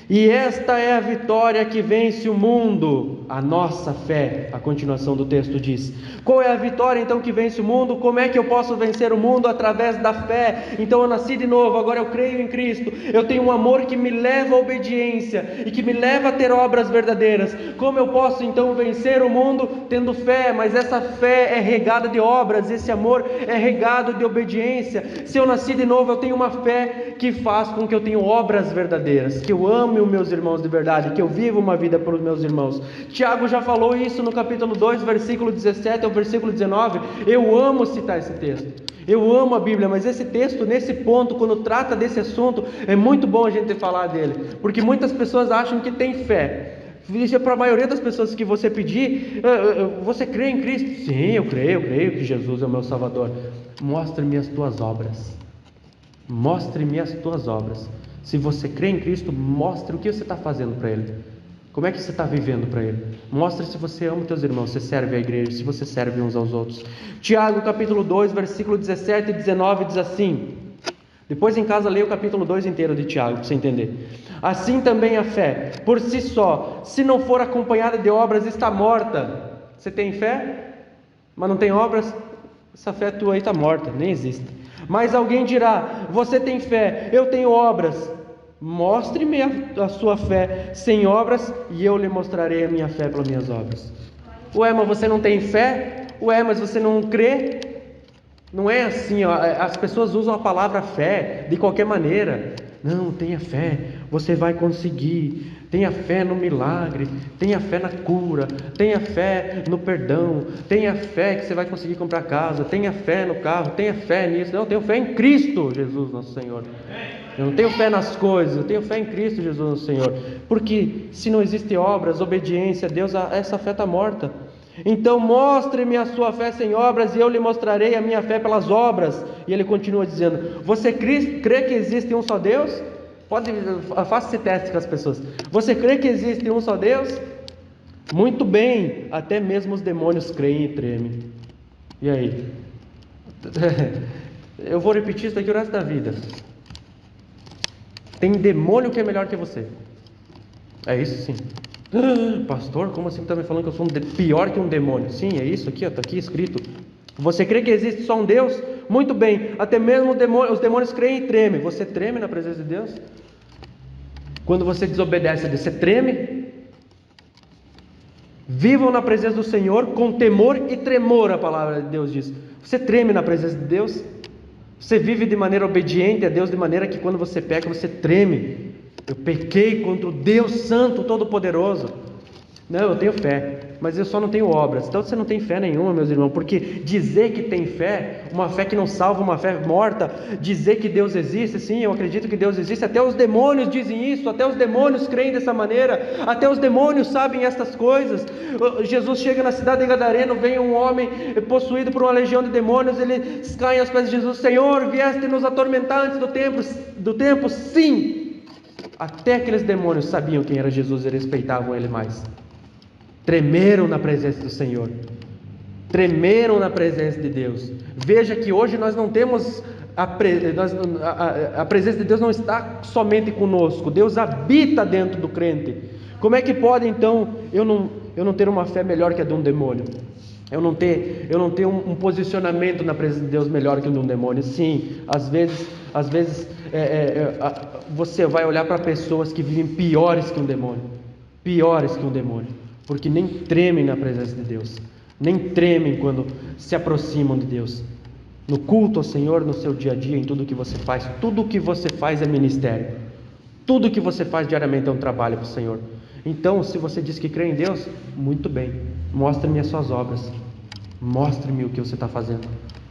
E esta é a vitória que vence o mundo, a nossa fé. A continuação do texto diz. Qual é a vitória então que vence o mundo? Como é que eu posso vencer o mundo? Através da fé. Então eu nasci de novo, agora eu creio em Cristo. Eu tenho um amor que me leva à obediência e que me leva a ter obras verdadeiras. Como eu posso então vencer o mundo? Tendo fé, mas essa fé é regada de obras, esse amor é regado de obediência. Se eu nasci de novo, eu tenho uma fé que faz com que eu tenha obras verdadeiras, que eu ame os meus irmãos de verdade, que eu viva uma vida para os meus irmãos. Tiago já falou isso no capítulo 2, versículo 17 ao versículo 19. Eu amo citar esse texto, eu amo a Bíblia, mas esse texto, nesse ponto, quando trata desse assunto, é muito bom a gente falar dele, porque muitas pessoas acham que tem fé. Para a maioria das pessoas que você pedir, você crê em Cristo? Sim, eu creio que Jesus é o meu Salvador. Mostre-me as tuas obras. Mostre-me as tuas obras. Se você crê em Cristo, mostre o que você está fazendo para Ele. Como é que você está vivendo para Ele? Mostre se você ama os teus irmãos, se serve a igreja, se você serve uns aos outros. Tiago capítulo 2, versículo 17 e 19 diz assim. Depois em casa leia o capítulo 2 inteiro de Tiago, para você entender. Assim também a fé, por si só, se não for acompanhada de obras, está morta. Você tem fé, mas não tem obras? Essa fé tua aí está morta, nem existe. Mas alguém dirá, você tem fé, eu tenho obras. Mostre-me a sua fé sem obras, e eu lhe mostrarei a minha fé pelas minhas obras. Ué, mas você não tem fé? Ué, mas você não crê? Não é assim, ó. As pessoas usam a palavra fé de qualquer maneira. Não, tenha fé, você vai conseguir. Tenha fé no milagre, tenha fé na cura, tenha fé no perdão, tenha fé que você vai conseguir comprar casa, tenha fé no carro, tenha fé nisso. Não, eu tenho fé em Cristo Jesus nosso Senhor. Eu não tenho fé nas coisas, eu tenho fé em Cristo Jesus nosso Senhor. Porque se não existem obras, obediência a Deus, essa fé está morta. Então mostre-me a sua fé sem obras, e eu lhe mostrarei a minha fé pelas obras. E ele continua dizendo, você crê que existe um só Deus? Faça esse teste com as pessoas. Você crê que existe um só Deus? Muito bem, até mesmo os demônios creem e tremem. E aí? Eu vou repetir isso aqui o resto da vida. Tem demônio que é melhor que você. É isso sim. Ah, pastor, como assim está me falando que eu sou pior que um demônio? Sim, é isso aqui, está aqui escrito. Você crê que existe só um Deus? Muito bem, até mesmo os demônios creem e tremem. Você treme na presença de Deus? Quando você desobedece a Deus, você treme? Vivam na presença do Senhor com temor e tremor, a palavra de Deus diz. Você treme na presença de Deus? Você vive de maneira obediente a Deus, de maneira que quando você peca, você treme. Eu pequei contra o Deus Santo Todo-Poderoso. Não, eu tenho fé, mas eu só não tenho obras. Então você não tem fé nenhuma, meus irmãos, porque dizer que tem fé, uma fé que não salva, uma fé morta, dizer que Deus existe, sim, eu acredito que Deus existe, até os demônios dizem isso, até os demônios creem dessa maneira, até os demônios sabem estas coisas. Jesus chega na cidade de Gadareno, vem um homem possuído por uma legião de demônios, eles caem aos pés de Jesus: Senhor, vieste nos atormentar antes do tempo? Sim. Até aqueles demônios sabiam quem era Jesus e respeitavam ele mais. Tremeram na presença do Senhor, tremeram na presença de Deus. Veja que hoje nós não temos a presença de Deus não está somente conosco, Deus habita dentro do crente. Como é que pode então eu não ter uma fé melhor que a de um demônio? Eu não ter um posicionamento na presença de Deus melhor que o de um demônio? Sim, às vezes você vai olhar para pessoas que vivem piores que um demônio, porque nem tremem na presença de Deus, nem tremem quando se aproximam de Deus. No culto ao Senhor, no seu dia a dia, em tudo que você faz, tudo que você faz é ministério, tudo que você faz diariamente é um trabalho para o Senhor. Então, se você diz que crê em Deus, muito bem, mostre-me as suas obras, mostre-me o que você está fazendo.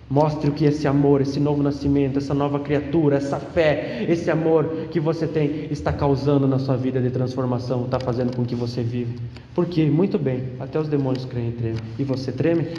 Mostre o que esse amor, esse novo nascimento, essa nova criatura, essa fé, esse amor que você tem está causando na sua vida de transformação, está fazendo com que você vive. Porque, muito bem, até os demônios creem e tremem. E você treme?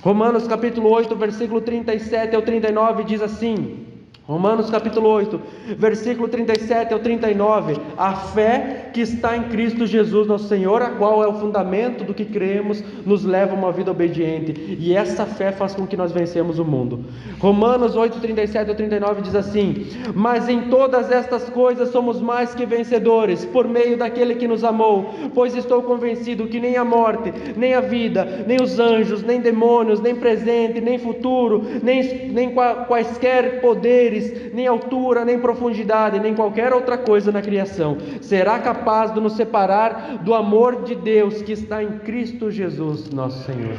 Romanos capítulo 8, versículo 37 ao 39 diz assim: Romanos capítulo 8, versículo 37 ao 39, a fé que está em Cristo Jesus nosso Senhor, a qual é o fundamento do que cremos, nos leva a uma vida obediente, e essa fé faz com que nós vencemos o mundo. Romanos 8, 37 ao 39 diz assim: mas em todas estas coisas somos mais que vencedores, por meio daquele que nos amou, pois estou convencido que nem a morte, nem a vida, nem os anjos, nem demônios, nem presente, nem futuro, nem quaisquer poderes, nem altura, nem profundidade, nem qualquer outra coisa na criação será capaz de nos separar do amor de Deus que está em Cristo Jesus, nosso Senhor.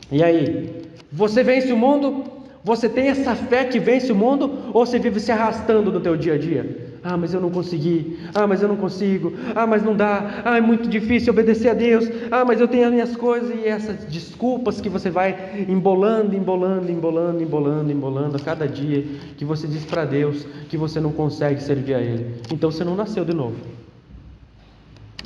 E aí, você vence o mundo? Você tem essa fé que vence o mundo? Ou você vive se arrastando no teu dia a dia? Ah, mas eu não consegui. Ah, mas eu não consigo. Ah, mas não dá. Ah, é muito difícil obedecer a Deus. Ah, mas eu tenho as minhas coisas. E essas desculpas que você vai embolando a cada dia, que você diz para Deus que você não consegue servir a Ele. Então você não nasceu de novo.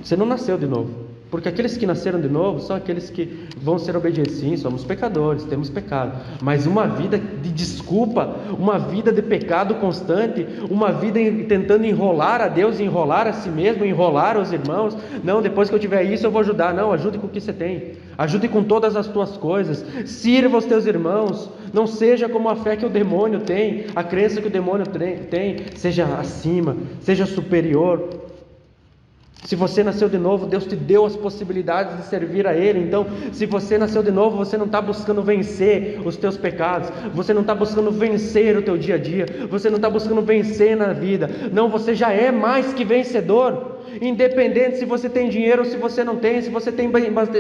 Você não nasceu de novo. Porque aqueles que nasceram de novo são aqueles que vão ser obedientes. Sim, somos pecadores, temos pecado, mas uma vida de desculpa, uma vida de pecado constante, uma vida tentando enrolar a Deus, enrolar a si mesmo, enrolar os irmãos. Não, depois que eu tiver isso eu vou ajudar. Não, ajude com o que você tem, ajude com todas as tuas coisas, sirva os teus irmãos. Não seja como a fé que o demônio tem, a crença que o demônio tem, seja acima, seja superior. Se você nasceu de novo, Deus te deu as possibilidades de servir a Ele. Então, se você nasceu de novo, você não está buscando vencer os teus pecados, você não está buscando vencer o teu dia a dia, você não está buscando vencer na vida. Não, você já é mais que vencedor. Independente se você tem dinheiro ou se você não tem, se você tem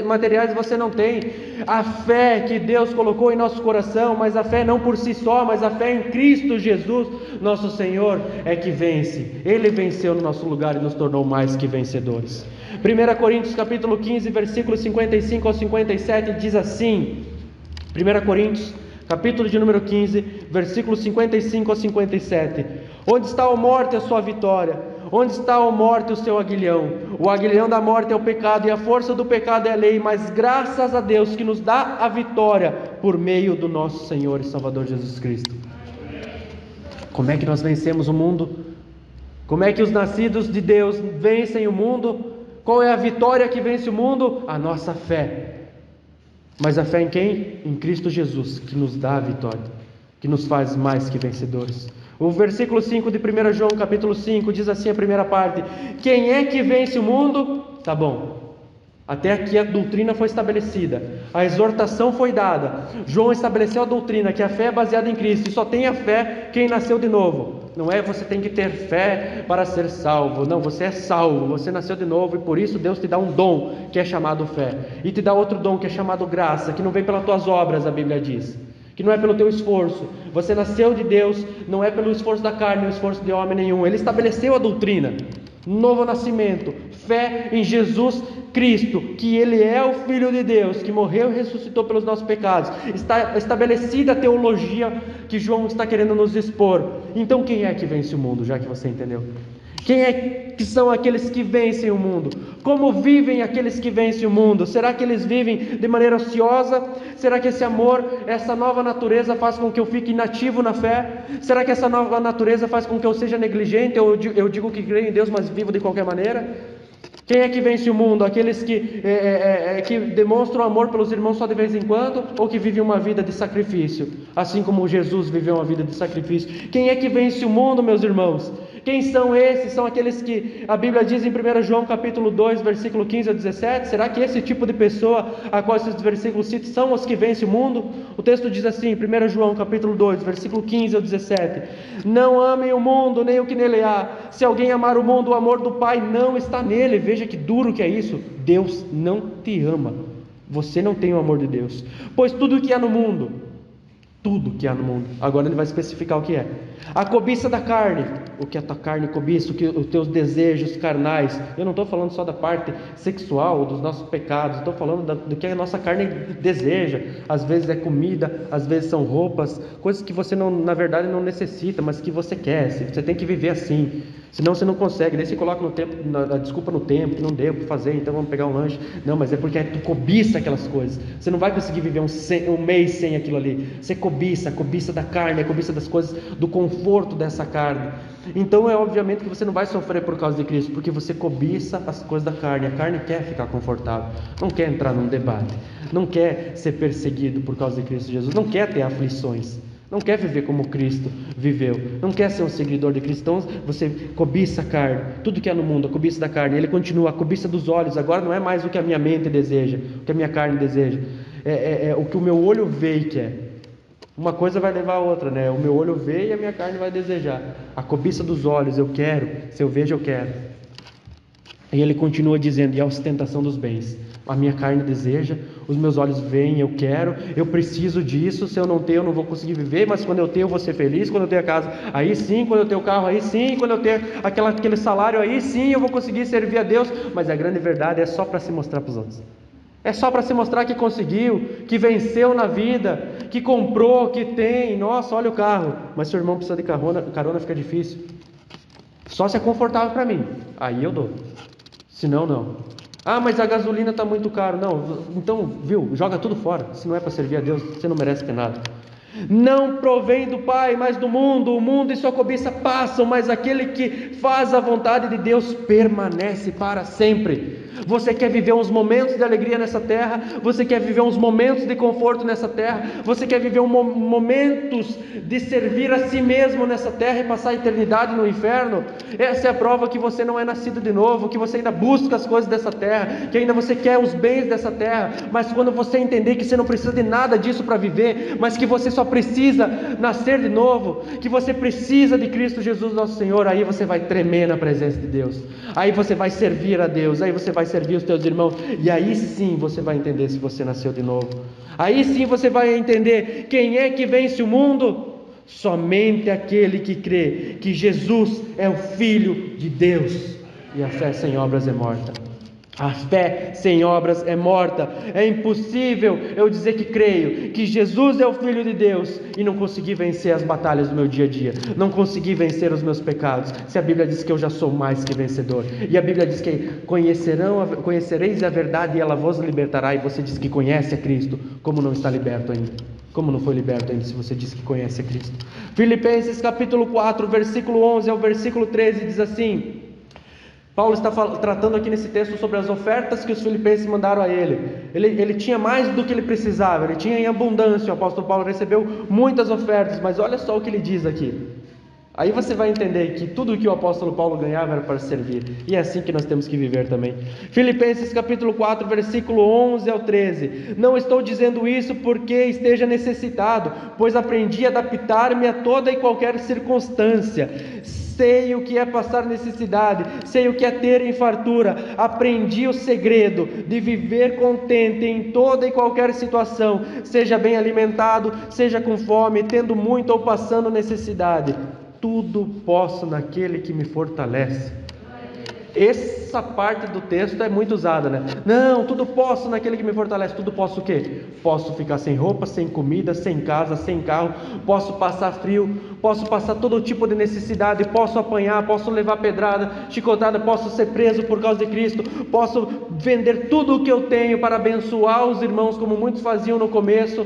materiais ou você não tem. A fé que Deus colocou em nosso coração, mas a fé não por si só, mas a fé em Cristo Jesus, nosso Senhor, é que vence. Ele venceu no nosso lugar e nos tornou mais que vencedores. 1 Coríntios capítulo 15, versículos 55 ao 57 diz assim: 1 Coríntios capítulo de número 15, versículos 55 ao 57. Onde está a morte, a sua vitória? Onde está a morte, o seu aguilhão? O aguilhão da morte é o pecado, e a força do pecado é a lei, mas graças a Deus que nos dá a vitória por meio do nosso Senhor e Salvador Jesus Cristo. Como é que nós vencemos o mundo? Como é que os nascidos de Deus vencem o mundo? Qual é a vitória que vence o mundo? A nossa fé. Mas a fé em quem? Em Cristo Jesus, que nos dá a vitória. que nos faz mais que vencedores. O versículo 5 de 1 João capítulo 5 diz assim a primeira parte: quem é que vence o mundo? Tá bom. Até aqui a doutrina foi estabelecida, a exortação foi dada. João estabeleceu a doutrina que a fé é baseada em Cristo, e só tem a fé quem nasceu de novo. Não é você tem que ter fé para ser salvo. Não, você é salvo, você nasceu de novo, e por isso Deus te dá um dom que é chamado fé, e te dá outro dom que é chamado graça, que não vem pelas tuas obras, a Bíblia diz, que não é pelo teu esforço. Você nasceu de Deus, não é pelo esforço da carne, o esforço de homem nenhum. Ele estabeleceu a doutrina, novo nascimento, fé em Jesus Cristo, que Ele é o Filho de Deus, que morreu e ressuscitou pelos nossos pecados. Está estabelecida a teologia que João está querendo nos expor. Então quem é que vence o mundo, já que você entendeu? Quem é que são aqueles que vencem o mundo? Como vivem aqueles que vencem o mundo? Será que eles vivem de maneira ociosa? Será que esse amor, essa nova natureza faz com que eu fique inativo na fé? Será que essa nova natureza faz com que eu seja negligente? Eu digo que creio em Deus, mas vivo de qualquer maneira? Quem é que vence o mundo? Aqueles que demonstram amor pelos irmãos só de vez em quando? Ou que vivem uma vida de sacrifício, assim como Jesus viveu uma vida de sacrifício? Quem é que vence o mundo, meus irmãos? Quem são esses? São aqueles que a Bíblia diz em 1 João capítulo 2, versículo 15 a 17. Será que esse tipo de pessoa a qual esses versículos citam são os que vencem o mundo? O texto diz assim, 1 João capítulo 2, versículo 15 a 17: não amem o mundo, nem o que nele há. Se alguém amar o mundo, o amor do Pai não está nele. Veja que duro que é isso. Deus não te ama. Você não tem o amor de Deus. Pois tudo que há no mundo, agora ele vai especificar o que é: a cobiça da carne, o que a tua carne cobiça, os teus desejos carnais. Eu não estou falando só da parte sexual, dos nossos pecados, estou falando do que a nossa carne deseja. Às vezes é comida, às vezes são roupas, coisas que você não, na verdade não necessita, mas que você quer. Você tem que viver assim, senão você não consegue. Daí você coloca a desculpa no tempo, que não deu para fazer, então vamos pegar um lanche. Não, mas é porque tu cobiça aquelas coisas. Você não vai conseguir viver um mês sem aquilo ali. Você cobiça, a cobiça da carne, a cobiça das coisas, do conforto dessa carne. Então é obviamente que você não vai sofrer por causa de Cristo, porque você cobiça as coisas da carne. A carne quer ficar confortável, não quer entrar num debate, não quer ser perseguido por causa de Cristo Jesus, não quer ter aflições, não quer viver como Cristo viveu, não quer ser um seguidor de Cristo. Então você cobiça a carne, tudo que há no mundo, a cobiça da carne. Ele continua: a cobiça dos olhos. Agora não é mais o que a minha mente deseja, o que a minha carne deseja, é o que o meu olho vê e quer. Uma coisa vai levar a outra, né? O meu olho vê e a minha carne vai desejar. A cobiça dos olhos, eu quero, se eu vejo eu quero. E ele continua dizendo: e a ostentação dos bens. A minha carne deseja, os meus olhos veem, eu quero, eu preciso disso. Se eu não ter, eu não vou conseguir viver, mas quando eu ter, eu vou ser feliz. Quando eu ter a casa, aí sim. Quando eu ter o carro, aí sim. Quando eu ter aquele salário, aí sim eu vou conseguir servir a Deus. Mas a grande verdade é só para se mostrar para os outros. É só para se mostrar que conseguiu, que venceu na vida, que comprou, que tem. Nossa, olha o carro. Mas se o irmão precisa de carona fica difícil. Só se é confortável para mim, aí eu dou. Senão não. Ah, mas a gasolina está muito caro. Não, então, viu, joga tudo fora. Se não é para servir a Deus, você não merece ter nada. Não provém do Pai, mas do mundo. O mundo e sua cobiça passam, mas aquele que faz a vontade de Deus permanece para sempre. Você quer viver uns momentos de alegria nessa terra? Você quer viver uns momentos de conforto nessa terra? Você quer viver momentos de servir a si mesmo nessa terra e passar a eternidade no inferno? Essa é a prova que você não é nascido de novo, que você ainda busca as coisas dessa terra, que ainda você quer os bens dessa terra. Mas quando você entender que você não precisa de nada disso para viver, mas que você só precisa nascer de novo, que você precisa de Cristo Jesus nosso Senhor, aí você vai tremer na presença de Deus. Aí você vai servir a Deus, aí você vai servir os teus irmãos, e aí sim você vai entender se você nasceu de novo. Aí sim você vai entender quem é que vence o mundo. Somente aquele que crê que Jesus é o Filho de Deus. E a fé sem obras é morta. A fé sem obras é morta. É impossível eu dizer que creio que Jesus é o Filho de Deus e não conseguir vencer as batalhas do meu dia a dia, não conseguir vencer os meus pecados, se a Bíblia diz que eu já sou mais que vencedor. E a Bíblia diz que conhecereis a verdade e ela vos libertará. E você diz que conhece a Cristo, como não está liberto ainda? Como não foi liberto ainda se você diz que conhece a Cristo? Filipenses capítulo 4, versículo 11 ao versículo 13 diz assim: Paulo está tratando aqui nesse texto sobre as ofertas que os filipenses mandaram a ele. Ele tinha mais do que ele precisava, ele tinha em abundância. O apóstolo Paulo recebeu muitas ofertas, mas olha só o que ele diz aqui. Aí você vai entender que tudo o que o apóstolo Paulo ganhava era para servir. E é assim que nós temos que viver também. Filipenses capítulo 4, versículo 11 ao 13. Não estou dizendo isso porque esteja necessitado, pois aprendi a adaptar-me a toda e qualquer circunstância. Sei o que é passar necessidade, sei o que é ter em fartura. Aprendi o segredo de viver contente em toda e qualquer situação, seja bem alimentado, seja com fome, tendo muito ou passando necessidade. Tudo posso naquele que me fortalece. Essa parte do texto é muito usada, né? Não, tudo posso naquele que me fortalece. Tudo posso o quê? Posso ficar sem roupa, sem comida, sem casa, sem carro. Posso passar frio, posso passar todo tipo de necessidade. Posso apanhar, posso levar pedrada, chicotada. Posso ser preso por causa de Cristo. Posso vender tudo o que eu tenho para abençoar os irmãos, como muitos faziam no começo.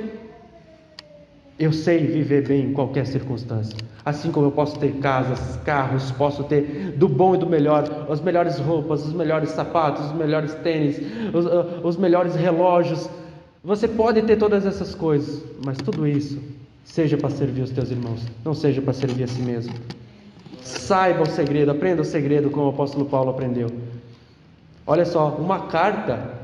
Eu sei viver bem em qualquer circunstância. Assim como eu posso ter casas, carros, posso ter do bom e do melhor, as melhores roupas, os melhores sapatos, os melhores tênis, os melhores relógios. Você pode ter todas essas coisas, mas tudo isso seja para servir os teus irmãos, não seja para servir a si mesmo. Saiba o segredo, aprenda o segredo como o apóstolo Paulo aprendeu. Olha só, uma carta.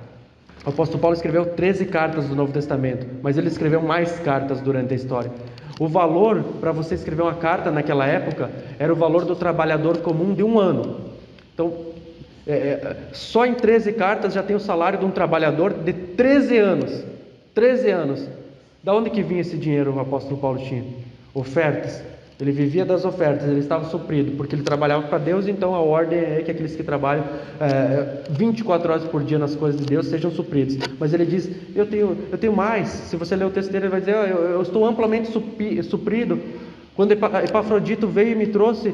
O apóstolo Paulo escreveu 13 cartas do Novo Testamento, mas ele escreveu mais cartas durante a história. O valor para você escrever uma carta naquela época era o valor do trabalhador comum de um ano. Então, só em 13 cartas já tem o salário de um trabalhador de 13 anos. 13 anos. Da onde que vinha esse dinheiro o apóstolo Paulo tinha? Ofertas. Ele vivia das ofertas, ele estava suprido, porque ele trabalhava para Deus. Então a ordem é que aqueles que trabalham 24 horas por dia nas coisas de Deus sejam supridos. Mas ele diz, eu tenho mais. Se você ler o texto dele, ele vai dizer, eu estou amplamente suprido. Quando Epafrodito veio e me trouxe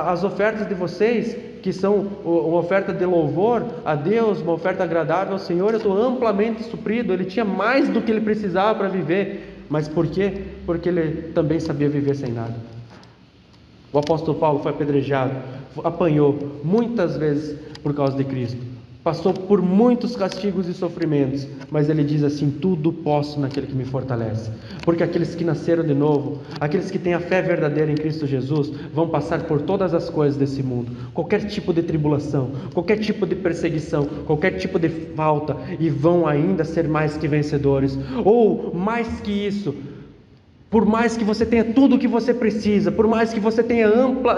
as ofertas de vocês, que são uma oferta de louvor a Deus, uma oferta agradável ao Senhor, eu estou amplamente suprido. Ele tinha mais do que ele precisava para viver. Mas por quê? Porque ele também sabia viver sem nada. O apóstolo Paulo foi apedrejado, apanhou muitas vezes por causa de Cristo, passou por muitos castigos e sofrimentos, mas ele diz assim, tudo posso naquele que me fortalece. Porque aqueles que nasceram de novo, aqueles que têm a fé verdadeira em Cristo Jesus, vão passar por todas as coisas desse mundo, qualquer tipo de tribulação, qualquer tipo de perseguição, qualquer tipo de falta, e vão ainda ser mais que vencedores. Ou mais que isso, por mais que você tenha tudo o que você precisa, por mais que você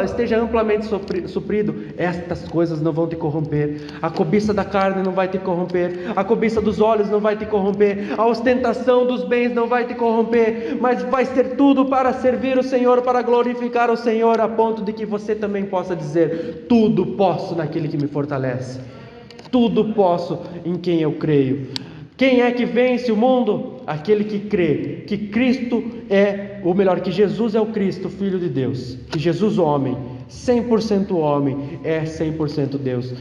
esteja amplamente suprido, estas coisas não vão te corromper. A cobiça da carne não vai te corromper, a cobiça dos olhos não vai te corromper, a ostentação dos bens não vai te corromper, mas vai ser tudo para servir o Senhor, para glorificar o Senhor, a ponto de que você também possa dizer, tudo posso naquele que me fortalece, tudo posso em quem eu creio. Quem é que vence o mundo? Aquele que crê que Cristo que Jesus é o Cristo, Filho de Deus, que Jesus homem, 100% homem, é 100% Deus,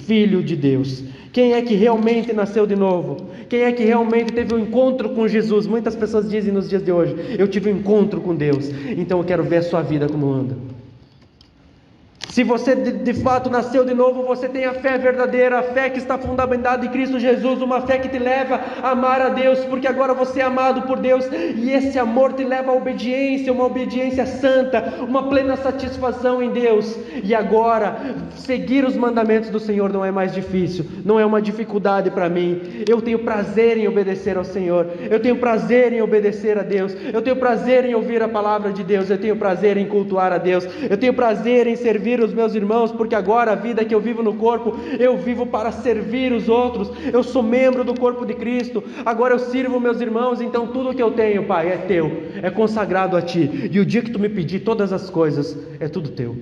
Filho de Deus. Quem é que realmente nasceu de novo? Quem é que realmente teve um encontro com Jesus? Muitas pessoas dizem nos dias de hoje, eu tive um encontro com Deus, então eu quero ver a sua vida como anda. Se você de fato nasceu de novo, você tem a fé verdadeira, a fé que está fundamentada em Cristo Jesus, uma fé que te leva a amar a Deus, porque agora você é amado por Deus, e esse amor te leva à obediência, uma obediência santa, uma plena satisfação em Deus. E agora, seguir os mandamentos do Senhor não é mais difícil, não é uma dificuldade para mim. Eu tenho prazer em obedecer ao Senhor, eu tenho prazer em obedecer a Deus, eu tenho prazer em ouvir a palavra de Deus, eu tenho prazer em cultuar a Deus, eu tenho prazer em servir os meus irmãos, porque agora a vida que eu vivo no corpo, eu vivo para servir os outros. Eu sou membro do corpo de Cristo, agora eu sirvo meus irmãos. Então tudo que eu tenho, Pai, é teu, é consagrado a ti, e o dia que tu me pedir todas as coisas, é tudo teu.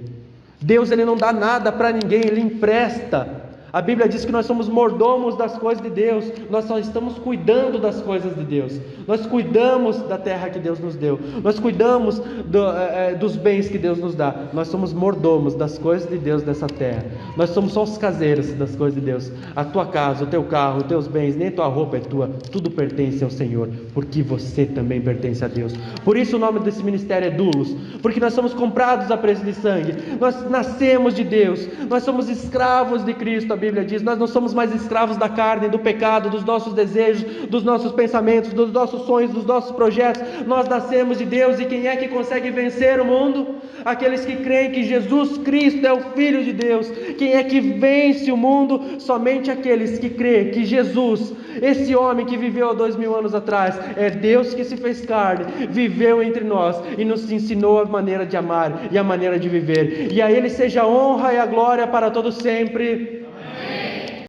Deus, ele não dá nada para ninguém, ele empresta. A Bíblia diz que nós somos mordomos das coisas de Deus, nós só estamos cuidando das coisas de Deus, nós cuidamos da terra que Deus nos deu, nós cuidamos dos bens que Deus nos dá, nós somos mordomos das coisas de Deus dessa terra, nós somos só os caseiros das coisas de Deus. A tua casa, o teu carro, os teus bens, nem tua roupa é tua, tudo pertence ao Senhor, porque você também pertence a Deus. Por isso o nome desse ministério é Dulos, porque nós somos comprados a preço de sangue, nós nascemos de Deus, nós somos escravos de Cristo. A Bíblia diz, nós não somos mais escravos da carne, do pecado, dos nossos desejos, dos nossos pensamentos, dos nossos sonhos, dos nossos projetos. Nós nascemos de Deus. E quem é que consegue vencer o mundo? Aqueles que creem que Jesus Cristo é o Filho de Deus. Quem é que vence o mundo? Somente aqueles que creem que Jesus, esse homem que viveu há 2000 anos atrás, é Deus que se fez carne, viveu entre nós e nos ensinou a maneira de amar e a maneira de viver. E a Ele seja a honra e a glória para todos sempre.